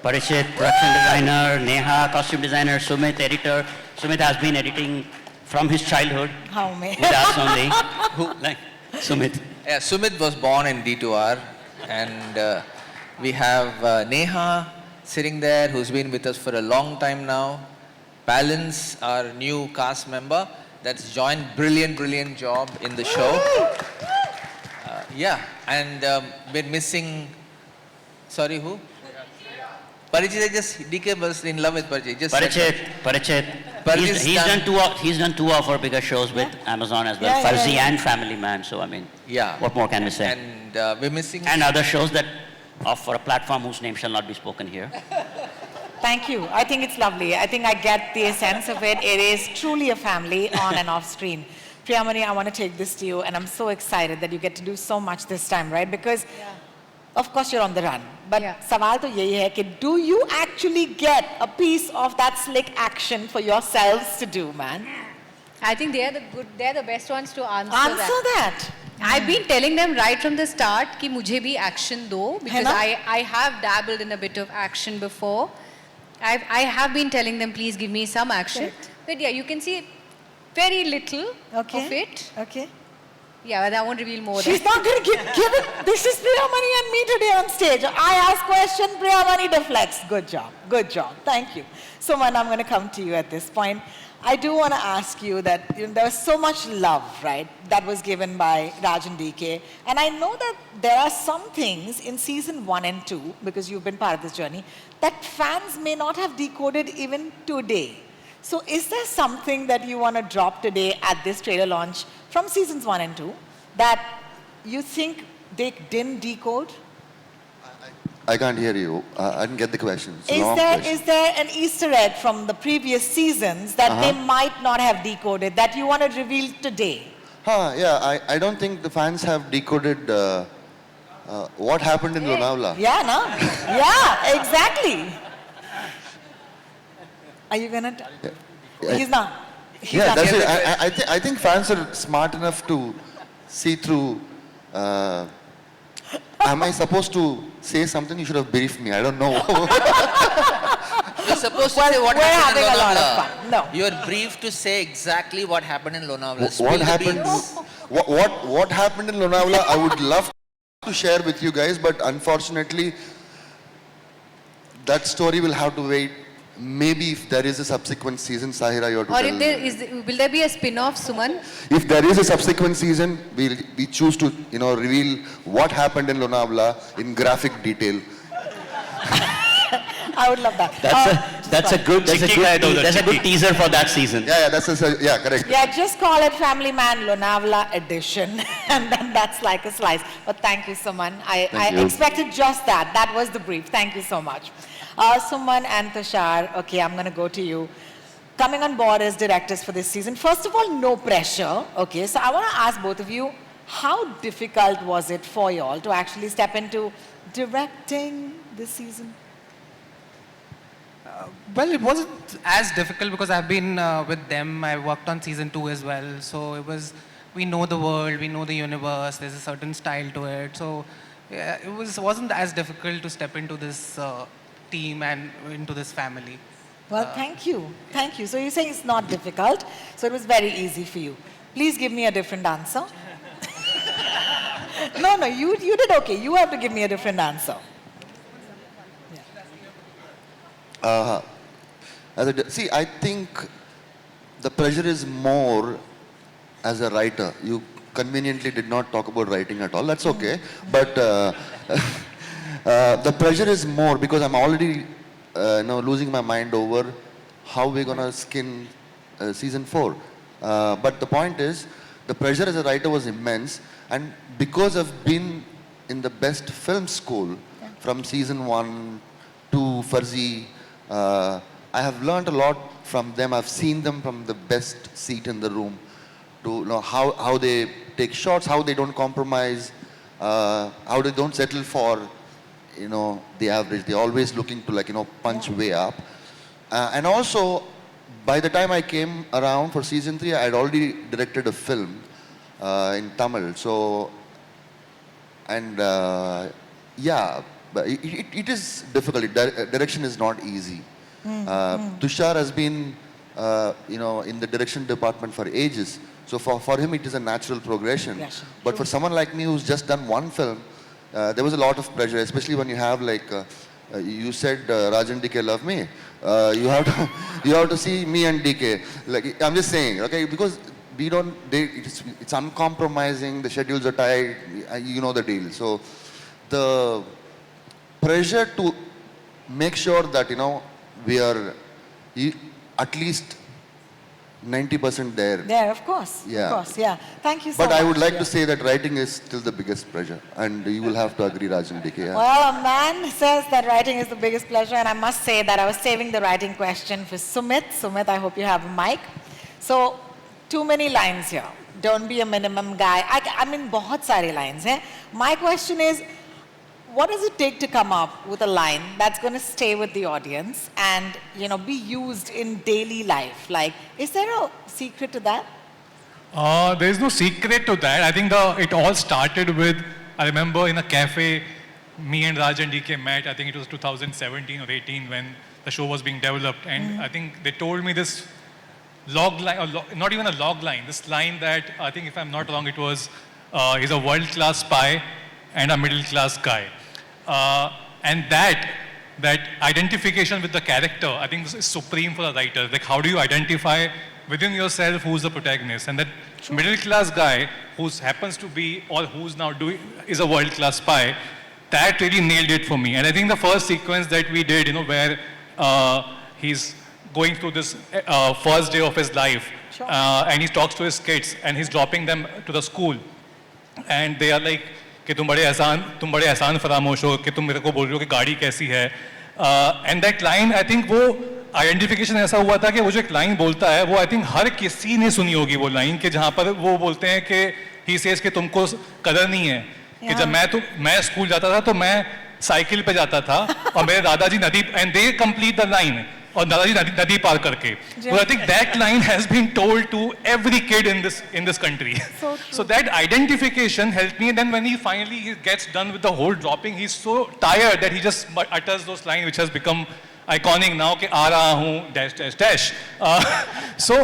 Parishit, production designer, Neha, costume designer, Sumit, editor. Sumit has been editing from his childhood. How many? With us only. Sumit. Yeah, Sumit was born in D2R, and we have Neha sitting there, who's been with us for a long time now. Balance, our new cast member, that's joined brilliant job in the show. And we're missing, sorry, who? Parichet, DK was in love with Parichet. Parichet. He's done two of our bigger shows with Amazon as well, Farzi and Family Man. So I mean, what more can we say? And we're missing. And other shows that offer a platform whose name shall not be spoken here. Thank you. I think it's lovely. I think I get the essence of it. It is truly a family on and off screen. Priyamani, I want to take this to you, and I'm so excited that you get to do so much this time, right? Because of course you're on the run. But Yeah. सवाल तो यही है कि do you actually get a piece of that slick action for yourselves to do, man? I think they're the best ones to answer Answer that. I've been telling them right from the start कि मुझे भी action दो, because ना? I have dabbled in a bit of action before. I have been telling them, please give me some action. Correct. But yeah, you can see very little Okay. of it. Okay. Yeah, but I won't reveal more. She's not going to give it. This is Priyamani and me today on stage. I ask question, Priyamani deflects. Good job. Good job. Thank you. Suman, I'm going to come to you at this point. I do want to ask you that there was so much love, right, that was given by Raj and DK. And I know that there are some things in season 1 and 2, because you've been part of this journey, that fans may not have decoded even today. So is there something that you want to drop today at this trailer launch from seasons 1 and 2 that you think they didn't decode? I can't hear you. I didn't get the question. It's a long question. Is there an Easter egg from the previous seasons that they might not have decoded that you want to reveal today? Yeah, I don't think the fans have decoded what happened in Lonavala. Yeah, no? Yeah, exactly. Are you going to? He's not. He's Yeah, not that's here. it. I think fans are smart enough to see through. Am I supposed to say something? You should have briefed me. I don't know. You're supposed to Well, say what we're happened in having a lot of Lonavala. fun. No. You're briefed to say exactly what happened in Lonavala. Spill What the happened? beans. What happened in Lonavala? I would love to share with you guys, but unfortunately, that story will have to wait. Maybe if there is a subsequent season, Sahira, you have to Or tell if there is, will there be a spin-off, Suman? If there is a subsequent season, we choose to reveal what happened in Lonavala in graphic detail. I would love that. That's a good teaser for that season. Yeah, correct. Yeah, just call it Family Man Lonavala Edition. And then that's like a slice. But thank you, Suman. I you. expected just that. That was the brief. Thank you so much. Suman and Tushar, okay, I'm going to go to you. Coming on board as directors for this season, first of all, no pressure. Okay, so I want to ask both of you, how difficult was it for you all to actually step into directing this season? Well, it wasn't as difficult because I've been with them. I worked on season 2 as well. So it was, we know the world, we know the universe, there's a certain style to it. So yeah, wasn't as difficult to step into this team and into this family. Well, thank you. Thank you. So you're saying it's not difficult. So it was very easy for you. Please give me a different answer. No, you did okay. You have to give me a different answer. See, I think the pressure is more as a writer. You conveniently did not talk about writing at all. That's okay. But the pressure is more because I'm already losing my mind over how we're going to skin season 4. But the point is, the pressure as a writer was immense. And because I've been in the best film school from season 1 to Farzi, I have learned a lot from them. I've seen them from the best seat in the room to know how they take shots, how they don't compromise, how they don't settle for the average. They're always looking to punch way up. And also, by the time I came around for season 3, I had already directed a film in Tamil. So, and yeah, but it is difficult. Direction is not easy. Tushar has been, in the direction department for ages. So for him, it is a natural progression. But for someone like me who's just done one film, there was a lot of pressure, especially when you have you said Raj and DK love me. You have to see me and DK. I'm just saying, okay, because it's uncompromising. The schedules are tight. You know the deal. So the pressure to make sure that we are at least 90% there. There, of course. Yeah. Of course, yeah. Thank you so much. But I would like to say that writing is still the biggest pleasure. And you will have to agree, Raj and DK. Yeah. Well, a man says that writing is the biggest pleasure, and I must say that I was saving the writing question for Sumit. Sumit, I hope you have a mic. So, too many lines here. Don't be a minimum guy. I mean, बहुत सारे lines हैं. My question is, what does it take to come up with a line that's going to stay with the audience and, you know, be used in daily life? Like, is there a secret to that? There is no secret to that. I think it all started with, I remember in a cafe, me and Raj and DK met. I think it was 2017 or 18 when the show was being developed. And I think they told me this log line, or not even a log line, this line that I think if I'm not wrong, it was, he's a world-class spy and a middle-class guy. And that identification with the character, I think is supreme for a writer. Like, how do you identify within yourself who's the protagonist? And that middle-class guy who happens to be, or who's now is a world-class spy, that really nailed it for me. And I think the first sequence that we did, you know, where he's going through this first day of his life, and he talks to his kids, and he's dropping them to the school, and they are like, कि तुम बड़े एहसान फरामोश हो कि तुम मेरे को बोल रहे हो कि गाड़ी कैसी है, and that line, I think वो आइडेंटिफिकेशन ऐसा हुआ था कि वो जो एक लाइन बोलता है वो आई थिंक हर किसी ने सुनी होगी वो लाइन, कि जहाँ पर वो बोलते हैं कि ही सेज कि तुमको कदर नहीं है, कि जब मैं स्कूल जाता था तो मैं साइकिल पे जाता था और मेरे दादाजी नदी, and they complete the line, और दादाजी नदी पार करके. So I think that line has been told to every kid in this country. So that identification helped me. And then when he finally gets done with the whole dropping, he's so tired that he just utters those lines which has become iconic now, कि आ रहा हूँ dash dash dash. So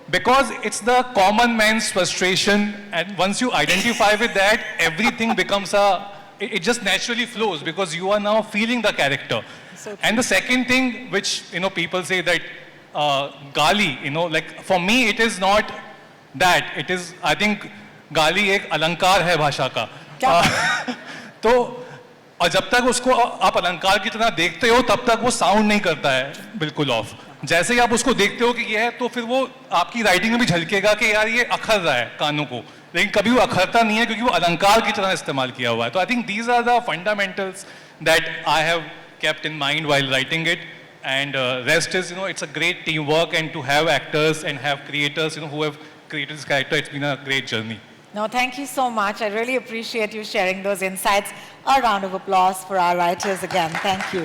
because it's the common man's frustration, and once you identify with that, everything becomes it just naturally flows because you are now feeling the character. And the second thing which, you know, people say that gali, you know, like for me it is not that, it is, I think gali एक अलंकार है भाषा का. तो और जब तक उसको आप अलंकार की तरह देखते हो तब तक वो साउंड नहीं करता है बिल्कुल ऑफ. जैसे ही आप उसको देखते हो कि ये है, तो फिर वो आपकी राइटिंग में भी झलकेगा कि यार ये अखर रहा है कानों को, लेकिन कभी वो अखरता नहीं है क्योंकि वो अलंकार की तरह इस्तेमाल किया हुआ है. तो I think these are the fundamentals that I have kept in mind while writing it, and rest is, you know, it's a great teamwork, and to have actors and have creators, you know, who have created this character, it's been a great journey. No, thank you so much. I really appreciate you sharing those insights. A round of applause for our writers again. Thank you.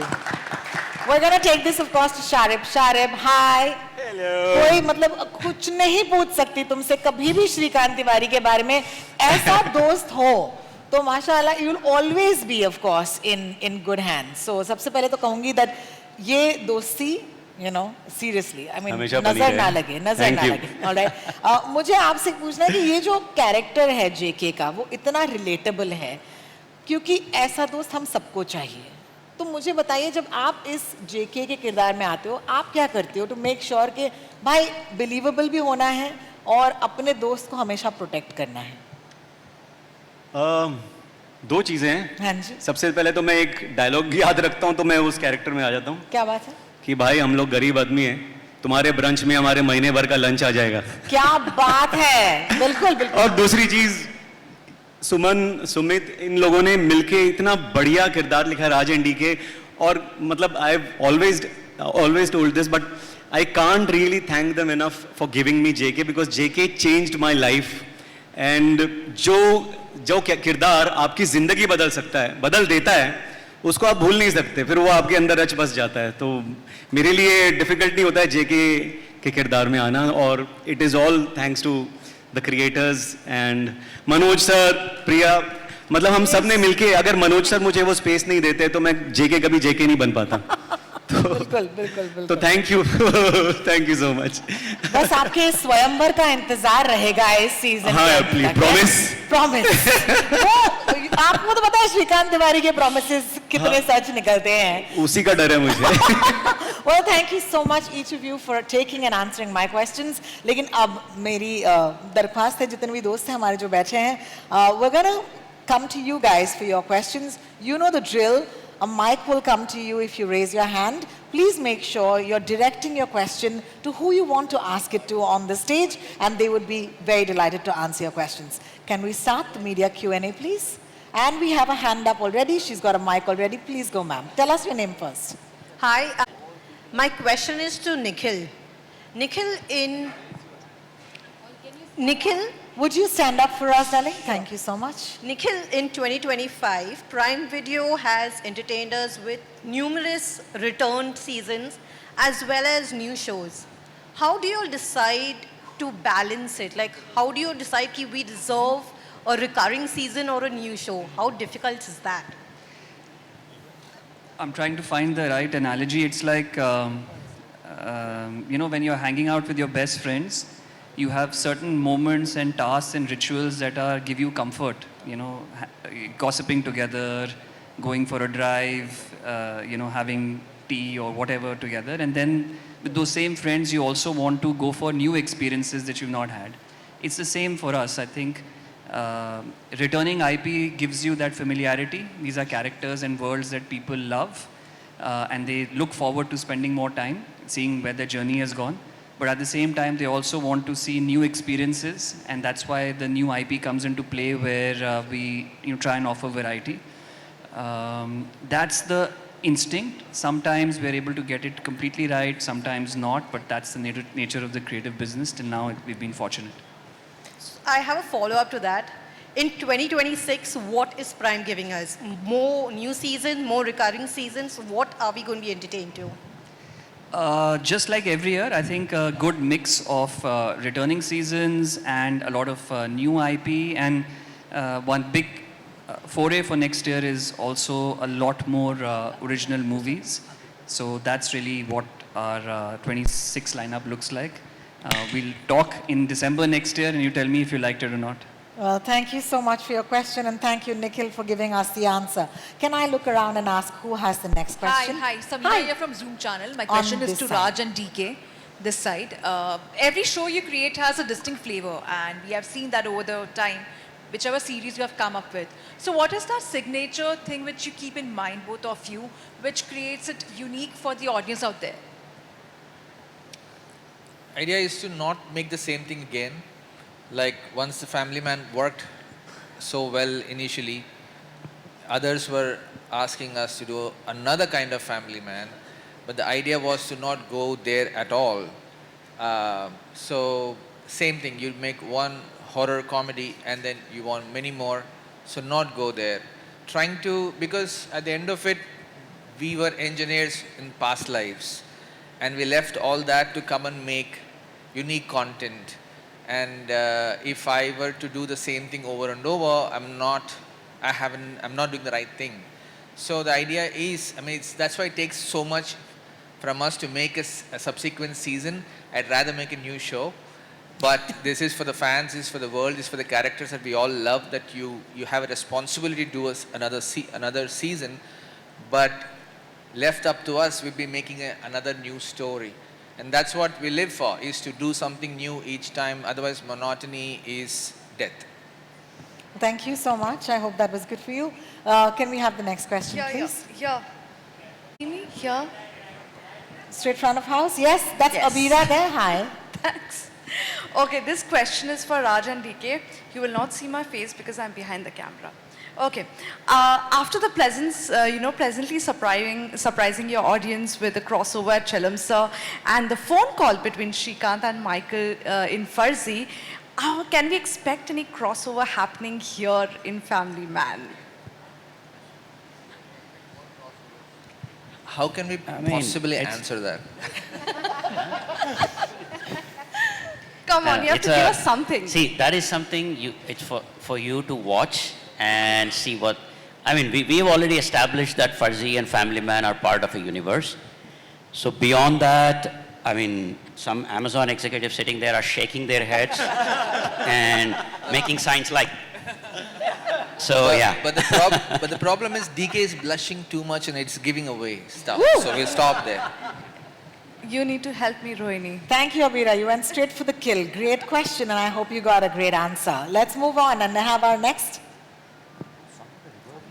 We're going to take this, of course, to Sharib. Sharib, hi. Hello. कोई मतलब कुछ नहीं पूछ सकती तुमसे कभी भी श्रीकांत तिवारी के बारे में. ऐसा दोस्त हो तो माशाल्लाह, you will always be, of course, in good hands. So सबसे पहले तो कहूँगी that ये दोस्ती, you know, seriously, I mean, नजर ना लगे. All right. मुझे आपसे पूछना है कि ये जो कैरेक्टर है जेके का, वो इतना रिलेटेबल है क्योंकि ऐसा दोस्त हम सबको चाहिए. तो मुझे बताइए, जब आप इस जेके के किरदार में आते हो, आप क्या करते हो टू मेक श्योर कि भाई बिलीवेबल भी होना है और अपने दोस्त को हमेशा प्रोटेक्ट करना है? दो चीजें हैं. हाँ जी. सबसे पहले तो मैं एक डायलॉग याद रखता हूँ तो मैं उस कैरेक्टर में आ जाता हूँ. क्या बात है? कि भाई हम लोग गरीब आदमी हैं, तुम्हारे ब्रंच में हमारे महीने भर का लंच आ जाएगा. क्या बात है. बिल्कुल बिल्कुल. और दूसरी चीज, सुमन, सुमित, इन लोगों ने मिलके इतना बढ़िया किरदार लिखा, राज एंड डीके. और मतलब I have always told this, but I can't really thank them enough for giving me JK, because JK changed my life. And जो किरदार आपकी जिंदगी बदल देता है, उसको आप भूल नहीं सकते, फिर वो आपके अंदर रच बस जाता है. तो मेरे लिए डिफिकल्ट नहीं होता है जेके के किरदार में आना, और it is all thanks to the creators and Manoj sir, Priya. मतलब हम सब ने मिलके, अगर मनोज सर मुझे वो स्पेस नहीं देते तो मैं जेके कभी जेके नहीं बन पाता. तो थैंक यू सो मच. बस आपके स्वयंवर का इंतजार रहेगा इस सीजन. हाँ प्लीज, प्रॉमिस. आपको तो पता है श्रीकांत तिवारी के प्रॉमिसेस कितने सच निकलते हैं. उसी का डर है मुझे. Well, thank you so much each of you for taking and answering my questions. लेकिन अब मेरी दरख्वास्त है, जितने भी दोस्त हैं हमारे जो बैठे हैं, we're gonna come to you guys for your questions. You know the drill. A mic will come to you if you raise your hand. Please make sure you're directing your question to who you want to ask it to on the stage, and they would be very delighted to answer your questions. Can we start the media Q&A, please? And we have a hand up already. She's got a mic already. Please go, ma'am. Tell us your name first. Hi. My question is to Nikhil. Nikhil, Would you stand up for us, darling? Thank you so much. Nikhil, in 2025, Prime Video has entertained us with numerous returned seasons as well as new shows. How do you decide to balance it? Like, how do you decide if we deserve a recurring season or a new show? How difficult is that? I'm trying to find the right analogy. It's like, when you're hanging out with your best friends, you have certain moments and tasks and rituals that give you comfort. Gossiping together, going for a drive, having tea or whatever together. And then with those same friends, you also want to go for new experiences that you've not had. It's the same for us. I think returning IP gives you that familiarity. These are characters and worlds that people love, and they look forward to spending more time, seeing where their journey has gone. But at the same time, they also want to see new experiences, and that's why the new IP comes into play, where we try and offer variety. That's the instinct. Sometimes we're able to get it completely right, sometimes not, but that's the nature of the creative business. Till now, we've been fortunate. I have a follow-up to that. In 2026, what is Prime giving us? More new seasons, more recurring seasons? What are we going to be entertained to? Just like every year, I think a good mix of returning seasons and a lot of new IP. And one big foray for next year is also a lot more original movies. So that's really what our 26 lineup looks like. We'll talk in December next year, and you tell me if you liked it or not. Well, thank you so much for your question, and thank you, Nikhil, for giving us the answer. Can I look around and ask who has the next question? Hi, Samira here from Zoom channel. My question is to Raj and DK, this side. Every show you create has a distinct flavor, and we have seen that over the time, whichever series you have come up with. So what is that signature thing which you keep in mind, both of you, which creates it unique for the audience out there? Idea is to not make the same thing again. Like once the Family Man worked so well initially, others were asking us to do another kind of Family Man, but the idea was to not go there at all. So same thing, you make one horror comedy and then you want many more, so not go there. Trying to, because at the end of it, we were engineers in past lives, and we left all that to come and make unique content. And if I were to do the same thing over and over, I'm not doing the right thing. So the idea is, that's why it takes so much from us to make a subsequent season. I'd rather make a new show. But this is for the fans, this is for the world, this is for the characters that we all love, that you have a responsibility to do another season. But left up to us, we'll be making another new story. And that's what we live for, is to do something new each time. Otherwise, monotony is death. Thank you so much. I hope that was good for you. Can we have the next question, please? Yeah. See me here? Straight front of house? Yes, that's Yes. Abira there. Hi. Thanks. Okay, this question is for Raj and DK. You will not see my face because I'm behind the camera. Okay. After the pleasantly surprising your audience with the crossover at Chalamsa and the phone call between Srikanth and Michael in Farzi, can we expect any crossover happening here in Family Man? How can we possibly answer that? Come on, you have to give us something. See, that is something it's for you to watch and see what. We have already established that Farzi and Family Man are part of a universe. So beyond that, some Amazon executives sitting there are shaking their heads and making signs like. So yeah. But the problem is DK is blushing too much and it's giving away stuff. Woo! So we'll stop there. You need to help me, Rohini. Thank you, Abira. You went straight for the kill. Great question, and I hope you got a great answer. Let's move on and have our next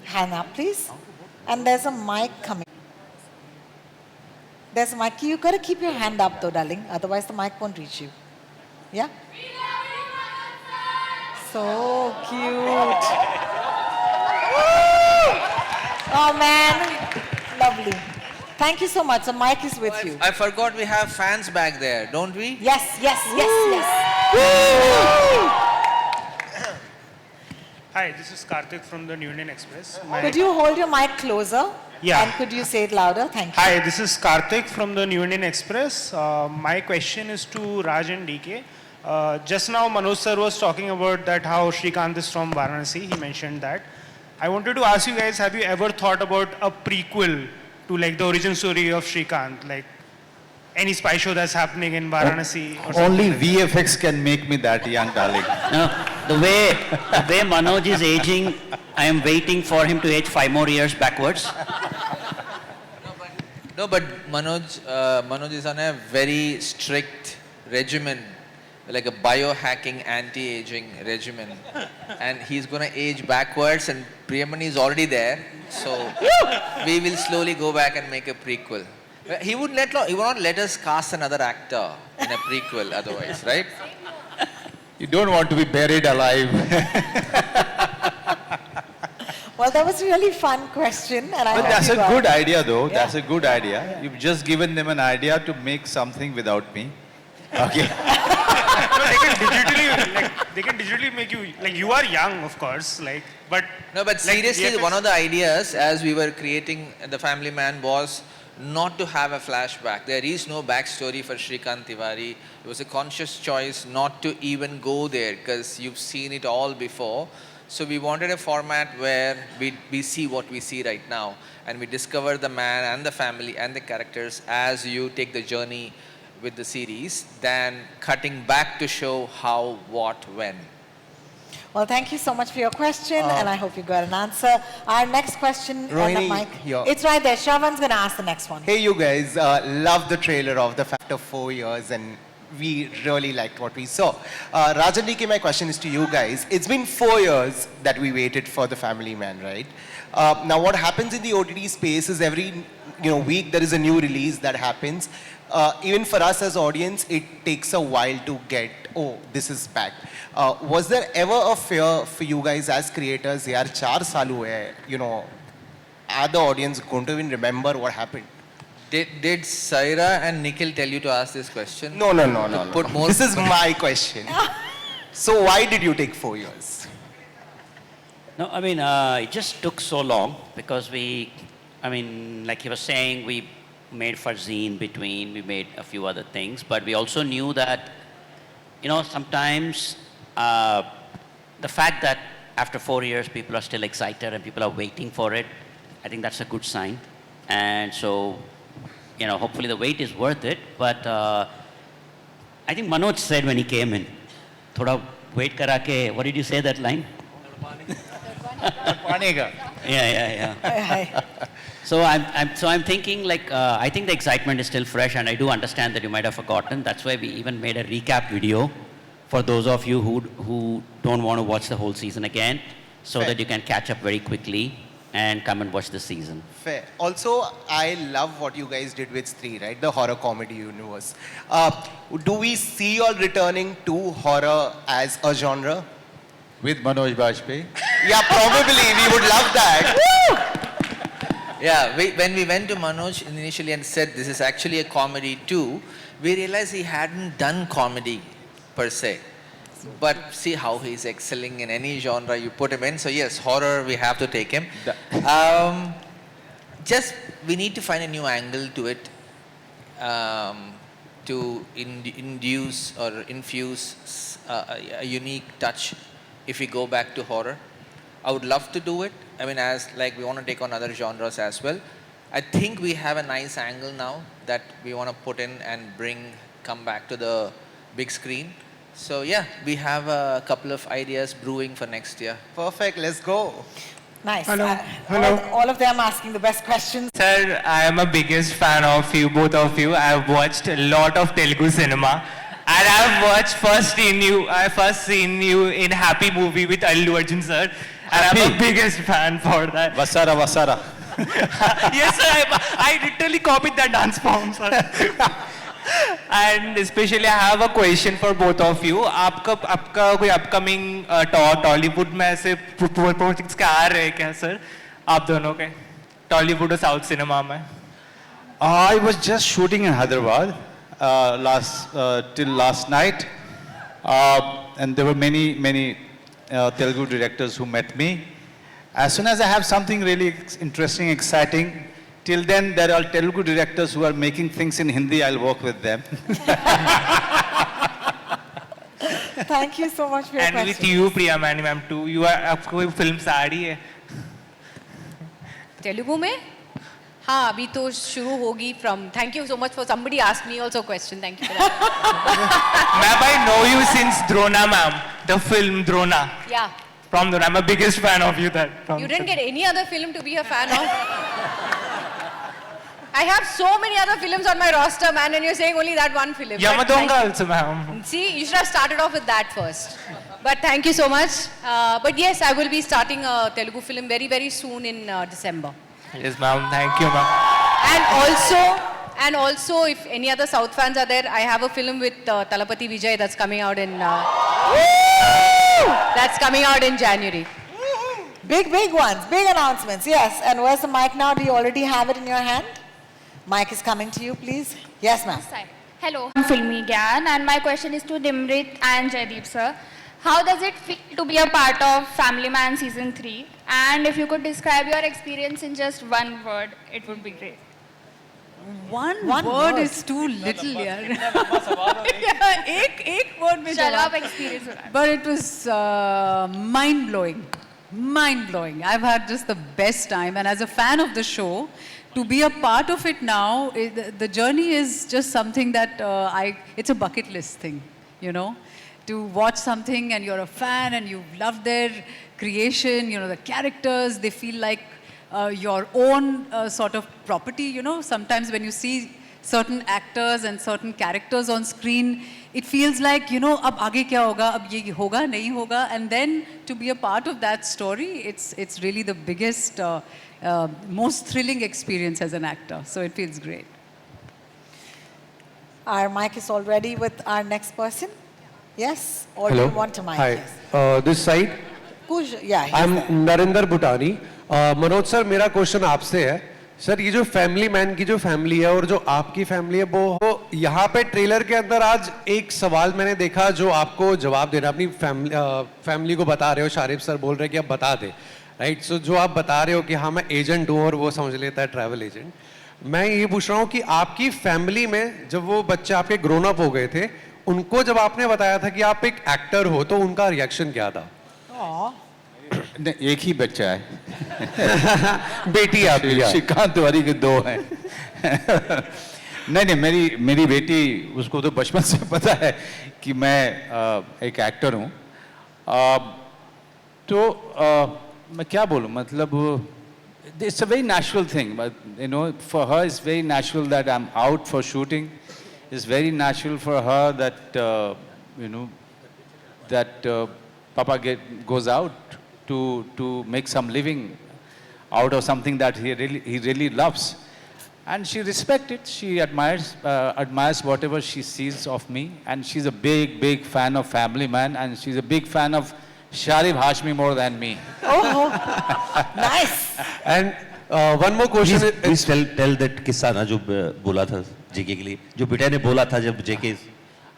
hand up, please. And there's a mic coming. There's a mic. You got to keep your hand up, though, darling. Otherwise, the mic won't reach you. Yeah? So cute. Oh, man. Lovely. Thank you so much. The mic is with you. I forgot we have fans back there, don't we? Yes, yes, yes, yes. Hi, this is Karthik from the New Indian Express. Could you hold your mic closer? Yeah. And could you say it louder? Thank you. Hi, this is Karthik from the New Indian Express. My question is to Raj and DK. Just now Manoj sir was talking about that how Srikanth is from Varanasi. He mentioned that. I wanted to ask you guys, have you ever thought about a prequel to like the origin story of Srikanth? Like any spy show that's happening in Varanasi or something? Only like that? VFX can make me that young, darling. No, the way Manoj is aging, I am waiting for him to age 5 more years backwards. No, but Manoj is on a very strict regimen, like a biohacking anti-aging regimen. And he's going to age backwards, and Priyamani is already there. So we will slowly go back and make a prequel. He would not let us cast another actor in a prequel otherwise, right? You don't want to be buried alive. Well, that was a really fun question. And I But hope that's you a got good it. idea, though. Yeah. That's a good idea. You've just given them an idea to make something without me. Okay. No, they can digitally make you, like you are young, of course, like, but... No, but seriously, VFX one of the ideas as we were creating The Family Man was not to have a flashback. There is no backstory for Srikanth Tiwari. It was a conscious choice not to even go there because you've seen it all before. So we wanted a format where we see what we see right now, and we discover the man and the family and the characters as you take the journey with the series, than cutting back to show how, what, when. Well, thank you so much for your question, and I hope you got an answer. Our next question on the mic. here. It's right there. Shravan's going to ask the next one. Hey, you guys, love the trailer of the Factor 4 years, and we really liked what we saw. Rajan DK, my question is to you guys. It's been 4 years that we waited for The Family Man, right? Now, what happens in the OTT space is every week there is a new release that happens. Even for us as audience, it takes a while to get, oh, this is back. Was there ever a fear for you guys as creators, yaar, 4 saal hue, are the audience going to even remember what happened? Did Saira and Nikhil tell you to ask this question? No. Put more This is my question. So why did you take 4 years? No, I mean, it just took so long because like he was saying, we made Farzi in between, we made a few other things, but we also knew that, sometimes the fact that after 4 years people are still excited and people are waiting for it, I think that's a good sign. And so, hopefully the wait is worth it, but I think Manoj said when he came in, thoda wait karake, what did you say that line? Yeah. So I'm thinking I think the excitement is still fresh, and I do understand that you might have forgotten. That's why we even made a recap video for those of you who don't want to watch the whole season again, so that you can catch up very quickly and come and watch the season. Fair. Also, I love what you guys did with Stree, right? The horror comedy universe. Do we see you all returning to horror as a genre? With Manoj Bajpayee? Yeah, probably. We would love that. Yeah, when we went to Manoj initially and said this is actually a comedy too, we realized he hadn't done comedy per se. But see how he's excelling in any genre you put him in. So yes, horror, we have to take him. We need to find a new angle to it, to induce or infuse a unique touch if we go back to horror. I would love to do it. I mean, we want to take on other genres as well. I think we have a nice angle now that we want to put in and come back to the big screen. So yeah, we have a couple of ideas brewing for next year. Perfect, let's go. Nice. Hello. All of them asking the best questions. Sir, I am a biggest fan of you, both of you. I have watched a lot of Telugu cinema. And I have first seen you in Happy movie with Allu Arjun sir. And I'm a biggest fan for that. Vasara. Yes sir, I literally copied that dance form, sir. And especially I have a question for both of you. आपका कोई upcoming Tollywood में ऐसे projects क्या आ रहे हैं क्या sir? आप दोनों के Tollywood और South cinema में? I was just shooting in Hyderabad till last night, and there were many Telugu directors who met me. As soon as I have something really interesting, exciting, till then there are Telugu directors who are making things in Hindi. I'll work with them. Thank you so much for your And question. with you, Priya ma'am too. You are आपको कोई films आ रही है? तेलुगु में हाँ अभी तो शुरू होगी from thank you so much for somebody asked me also a question, thank you for that. Ma'am, I know you since Drona ma'am, the film Drona. Yeah, From Drona, I'm a biggest fan of you. you didn't get any other film to be a fan of. I have so many other films on my roster, man, and you're saying only that one film. But Yamadonga thank also, ma'am. you. See, you should have started off with that first. But thank you so much. But yes, I will be starting a Telugu film very, very soon in December. Yes, ma'am. Thank you, ma'am. And also, if any other South fans are there, I have a film with Talapati Vijay that's coming out in January. Big ones, big announcements, yes. And where's the mic now? Do you already have it in your hand? Mic is coming to you, please. Yes, ma'am. Hello, I'm Filmi Gyan, and my question is to Dimrit and Jaideep sir. How does it feel to be a part of Family Man Season 3? And if you could describe your experience in just one word, it would be great. One word is too little, yaar. एक word में चलो जवाब. आप experience सुनाओ. But it was mind-blowing. Mind-blowing. I've had just the best time. And as a fan of the show, to be a part of it now, the journey is just something that it's a bucket list thing, you know. To watch something and you're a fan and you've loved their creation, you know, the characters, they feel like your own sort of property, you know. Sometimes when you see certain actors and certain characters on screen, it feels like, you know, ab aage kya hoga, ab ye hoga, nahi hoga. And then to be a part of that story, it's really the biggest, most thrilling experience as an actor. So it feels great. Our mic is all ready with our next person. Yes? Or do Hello. you want a mic? Hi. Yes. This side. Yeah, he's I'm there. Narinder Bhutani. Manoj sir मेरा question आपसे है sir ये जो family man की जो family है और जो आपकी फैमिली है वो यहाँ पे ट्रेलर के अंदर आज एक सवाल मैंने देखा जो आपको जवाब देना अपनी फैमिली को बता रहे हो शारिफ सर बोल रहे हैं कि आप बता दे राइट सो जो आप बता रहे हो कि हाँ मैं एजेंट हूँ और वो समझ लेता है ट्रैवल एजेंट मैं ये पूछ रहा हूँ कि आपकी फैमिली में जब वो बच्चे आपके ग्रोन अप हो गए थे उनको जब आपने बताया था कि आप एक एक्टर हो तो उनका रिएक्शन क्या था एक ही बच्चा है बेटी आपकी श्रीकांत तिवारी के 2 हैं नहीं मेरी बेटी उसको तो बचपन से पता है कि मैं एक एक्टर हूँ तो मैं क्या बोलूँ मतलब it's a very natural thing but you know for her it's very natural that I'm out for shooting it's very natural for her that you know that Papa goes out to make some living out of something that he really loves. And she respects it. She admires whatever she sees of me. And she's a big fan of Family Man. And she's a big fan of Sharif Hashmi more than me. Oh, nice. And one more question. Please tell that किस्सा ना जो बोला था जेके के लिए जो बेटा ने बोला था जब जेके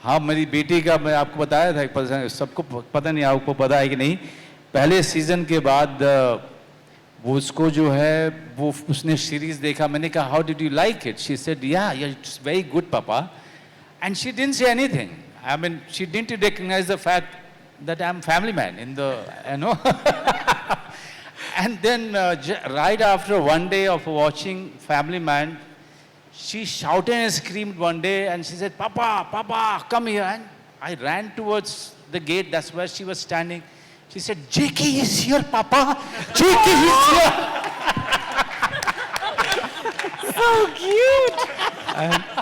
हाँ मेरी बेटी का मैं आपको बताया था सबको पता नहीं आपको पता है कि नहीं पहले सीजन के बाद वो उसको जो है वो उसने सीरीज देखा मैंने कहा how did you like it she said yeah it's very good papa and she didn't say anything I mean she didn't recognise the fact that I am Family Man in the you know and then right after one day of watching Family Man she shouted and screamed one day and she said papa come here and I ran towards the gate that's where she was standing. She said, JK is here, Papa. JK is here. So cute.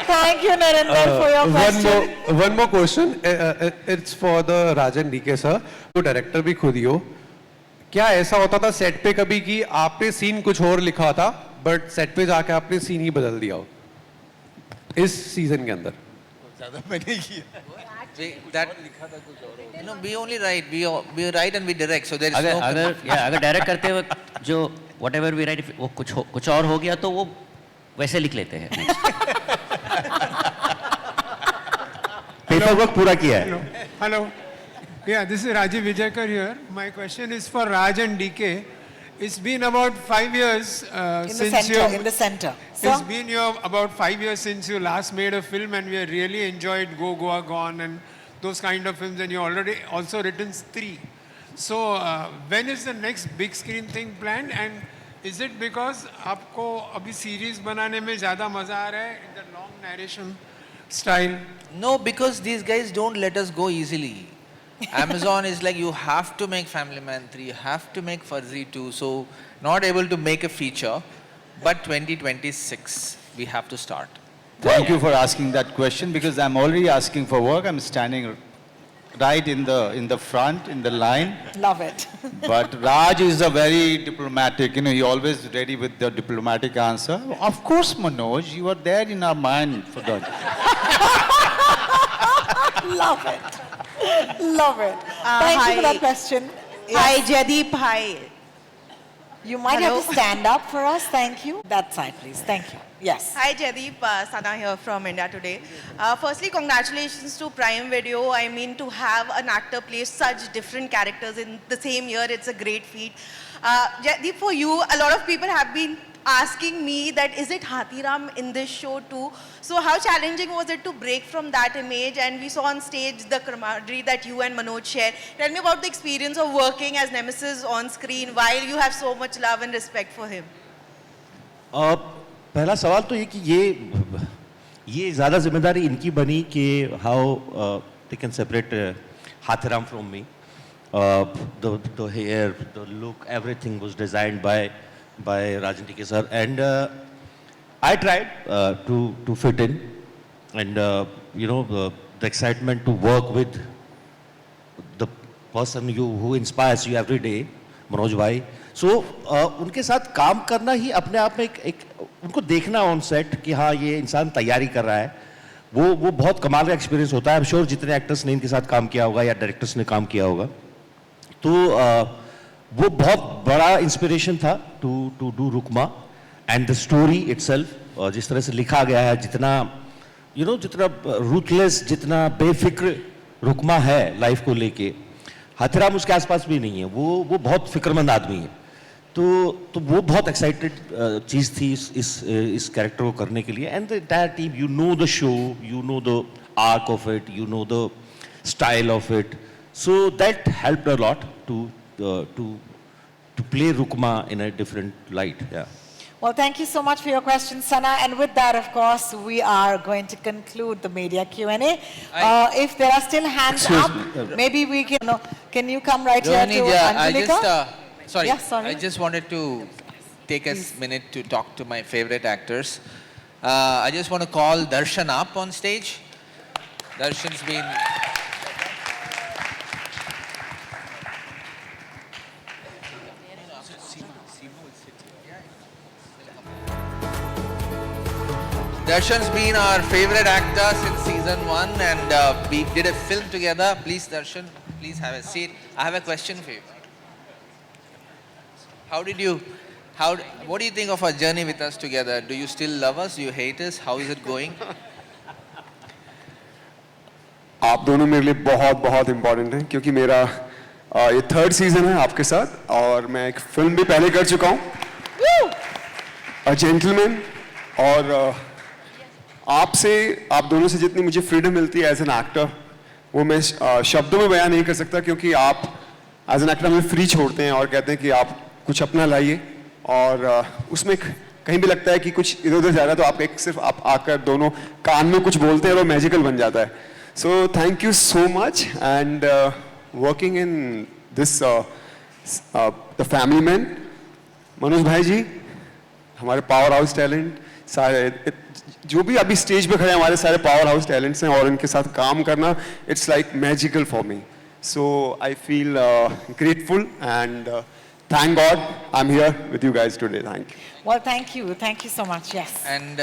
Thank you, Narinder, for your question. One more question. It's for the Rajan DK sir. तो director भी खुद ही हो क्या ऐसा होता था set पे कभी कि आपने सीन कुछ और लिखा था बट सेट पे जाके आपने सीन ही बदल दिया हो इस सीजन के अंदर ज़्यादा मैंने किया that no we only write we write and we direct so there is no अगर डायरेक्ट करते वक्त जो whatever we write वो कुछ और हो गया तो वो वैसे लिख लेते हैं पेपर वर्क पूरा किया है hello Yeah, this is Rajiv Vijaykar here. My question is for Raj and DK. It's been about 5 years since you... In the center. It's been about 5 years since you last made a film, and we have really enjoyed Go Goa Gone and those kind of films, and you already also written 3. So when is the next big screen thing planned, and is it because आपको अभी series बनाने में ज़्यादा मजा आ रहा है in the long narration style? No, because these guys don't let us go easily. Amazon is like, you have to make Family Man 3, you have to make Fuzzy 2, so not able to make a feature, but 2026 we have to start. Thank you for asking that question, because I'm already asking for work. I'm standing right in the front, in the line. Love it. But Raj is a very diplomatic, he always ready with the diplomatic answer. Of course, Manoj, you are there in our mind for that. Love it. Love it. Thank you for that question. Hi, Jaideep. Hi. You might have to stand up for us. Thank you. That side, please. Thank you. Yes. Hi, Jaideep. Sana here from India Today. Firstly, congratulations to Prime Video. I mean, to have an actor play such different characters in the same year, it's a great feat. Jaideep, for you, a lot of people have been asking me that, is it Hathiram in this show too? So how challenging was it to break from that image? And we saw on stage the camaraderie that you and Manoj share. Tell me about the experience of working as Nemesis on screen while you have so much love and respect for him. पहला सवाल तो ये कि ये ज़्यादा जिम्मेदारी इनकी बनी कि how they can separate Hathiram from me. The hair, the look, everything was designed by Rajan DK sir, and I tried to fit in, and the excitement to work with the person who inspires you every day, Manoj bhai. So उनके साथ काम करना ही अपने आप में एक उनको देखना ऑन सेट कि हाँ ये इंसान तैयारी कर रहा है, वो बहुत कमाल का एक्सपीरियंस होता है. आई एम श्योर जितने एक्टर्स ने इनके साथ काम किया होगा या डायरेक्टर्स ने काम किया होगा, तो वो बहुत बड़ा इंस्पिरेशन था to do Rukma. And the story itself, जिस तरह से लिखा गया है, जितना जितना रूथलेस, जितना बेफिक्र रुकमा है लाइफ को लेके, हाथीराम उसके आसपास भी नहीं है. वो बहुत फिक्रमंद आदमी है. तो वो बहुत एक्साइटेड चीज़ थी इस कैरेक्टर को करने के लिए. And the entire team, you know the show, you know the arc of it, you know the style of it. So that helped a lot to play Rukma in a different light. Yeah. Well, thank you so much for your question, Sana. And with that, of course, we are going to conclude the media Q&A. If there are still hands up, maybe we can you come right here to Anjulika? I just wanted to take a minute to talk to my favorite actors. I just want to call Darshan up on stage. Darshan's been... Darshan's been our favorite actor since season 1, and we did a film together. Please, Darshan, please have a seat. I have a question for you. What do you think of our journey with us together? Do you still love us? Do you hate us? How is it going? आप दोनों मेरे लिए बहुत बहुत important हैं, क्योंकि मेरा ये 3rd सीजन है आपके साथ, और मैं एक फिल्म भी पहले कर चुका हूँ, अ जेंटलमैन. और आप दोनों से जितनी मुझे फ्रीडम मिलती है एज एन एक्टर, वो मैं शब्दों में बयान नहीं कर सकता, क्योंकि आप एज एन एक्टर हमें फ्री छोड़ते हैं और कहते हैं कि आप कुछ अपना लाइए. और उसमें कहीं भी लगता है कि कुछ इधर उधर जा रहा है, तो आप सिर्फ आप आकर दोनों कान में कुछ बोलते हैं और वो मैजिकल बन जाता है. So thank you so much. And working in this the family man, Manoj भाई जी हमारे पावर हाउस टैलेंट, सारे जो भी अभी स्टेज पे खड़े हमारे सारे पावर हाउस टैलेंट्स हैं, और इनके साथ काम करना it's like magical for me. So I feel grateful and thank God I'm here with you guys today. Thank you. Well, thank you so much. Yes. And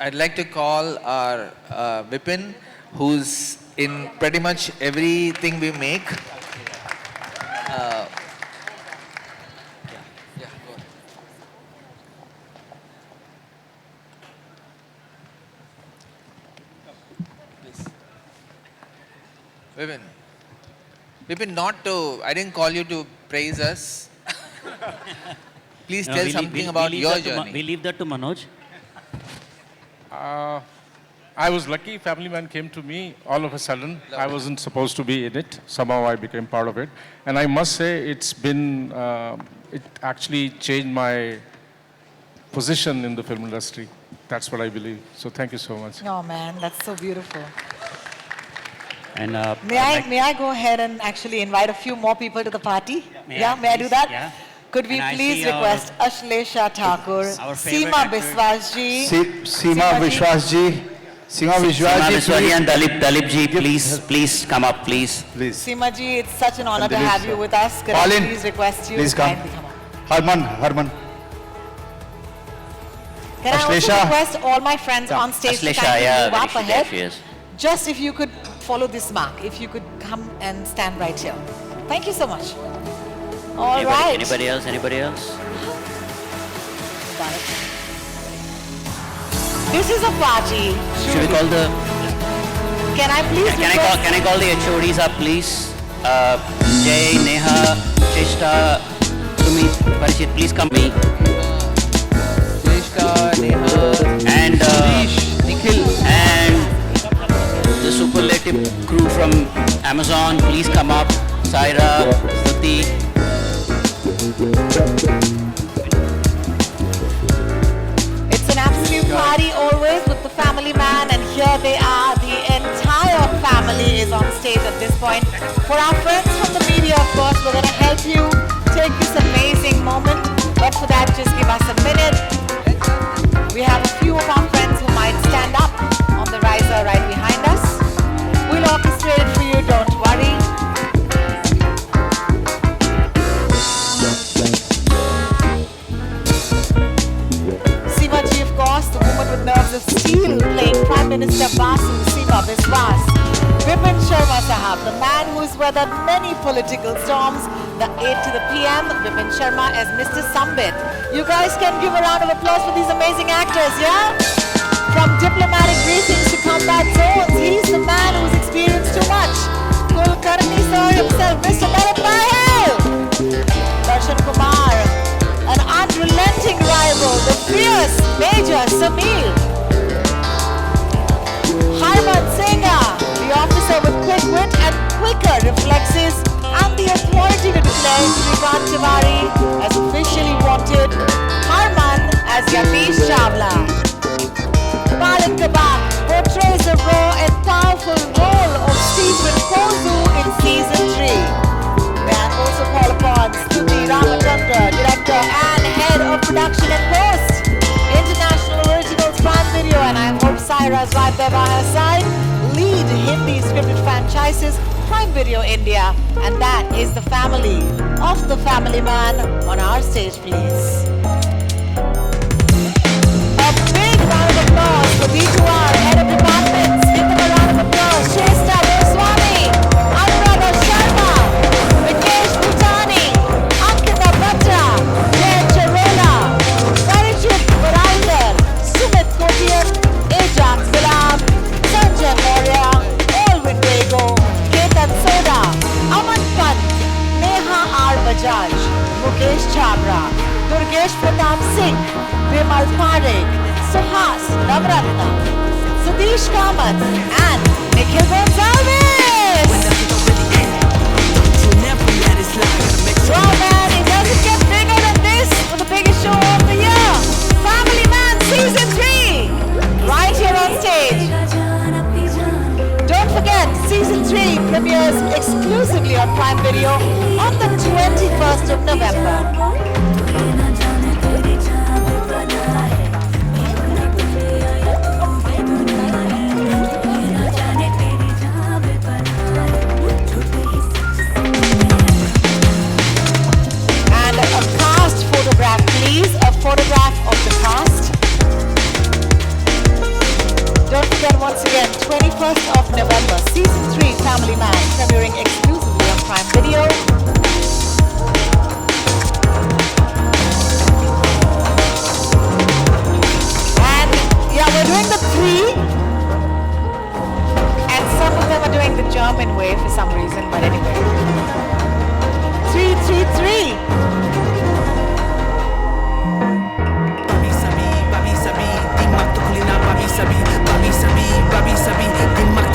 I'd like to call our Vipin, who's in pretty much everything we make. Vipin. Vipin, I didn't call you to praise us. Please No, tell we leave- something we about leave your that to journey. we leave that to Manoj. I was lucky Family Man came to me all of a sudden. I wasn't supposed to be in it. Somehow I became part of it. And I must say it actually changed my position in the film industry. That's what I believe. So thank you so much. Oh man, that's so beautiful. And May I go ahead and actually invite a few more people to the party? May I do that? Yeah. Could we And I please see, request Ashlesha Thakur, our favorite Seema actor. Biswas ji, Seema Vishwas ji. Seema Vishwas ji, Biswani and please. Dalip ji, please come up, please. Seema ji, it's such an honor to Dilip, have you with us. Could I Pauline, please request you please to come. kindly come up? Harman. Can I also Ashlesha. request all my friends on stage to Ashlesha, kindly yeah, move up there ahead? she is. Just if you could follow this mark, if you could come and stand right here. Thank you so much. All right. Anybody else? Anybody else? Got it. This is a party. Should we call the? Can I please Can I call the HODs up, please? Jay, Neha, Shrishta, Sumit, Parishit, please come me. Shrishta, Neha, and Nikhil, and the superlative crew from Amazon, please come up. Saira, Stuti. It's an absolute party always with the Family Man, and here they are. The entire family is on stage at this point. For our friends from the media, of course, we're going to help you take this amazing moment. But for that, just give us a minute. We have a few of our friends who might stand up on the riser right behind us. We'll orchestrate it for you, don't worry. Seema ji, of course, the woman with nerves of steel, playing Prime Minister Basu Seema Biswas. Vipin Sharma Sahab, the man who's weathered many political storms. The 8 to the PM, Vipin Sharma as Mr. Sambit. You guys can give a round of applause for these amazing actors, yeah? From diplomatic briefings to combat zones, he's the man who's experienced too much. Kulkarni sir himself, Mr. Bharat Pahel. Darshan Kumar, an unrelenting rival, the fierce Major Samir. Harman Singha, the officer with quick wit and quicker reflexes, and the authority to declare Shrikant Tiwari as officially wanted. Harman as Yatish Chawla. Malik Kabak portrays the raw and powerful role of Stephen Kozu in season 3. May I also call upon Stuti Ramachandra, director and head of production and post, International Originals Prime Video, and I hope Saira is right there by her side, lead Hindi scripted franchises, Prime Video India, and that is the family of the Family Man on our stage, please. A big round of applause for D2R, head of departments. Give them a round of applause. Shrestha Goswami, Anuradha Sharma, Vikesh Bhutani, Ankita Bhatta, Jay Charola, Parishit Varalkar, Sumit Kotian, Ajax Salam, Sanjay Maurya, Alvin Rego, Ketan Soda, Aman Pant, Neha R. Bajaj, Mukesh Chabra, Durgesh Pratap Singh, Vimal Parekh, Suhas Navratna, Satish Kamath, and Nikhil Gonsalves. Wow, man, it doesn't get bigger than this for the biggest show of the year. Family Man Season 3, right here on stage. Don't forget, Season 3 premieres exclusively on Prime Video on the 21st of November. And a cast photograph, please. A photograph of the cast. Don't forget, once again, 21st of November, Season 3 Family Man, premiering exclusively on Prime Video. in the German way for some reason, but anyway. 333. Babi sabi, dimag to kulina. Babi sabi, dimak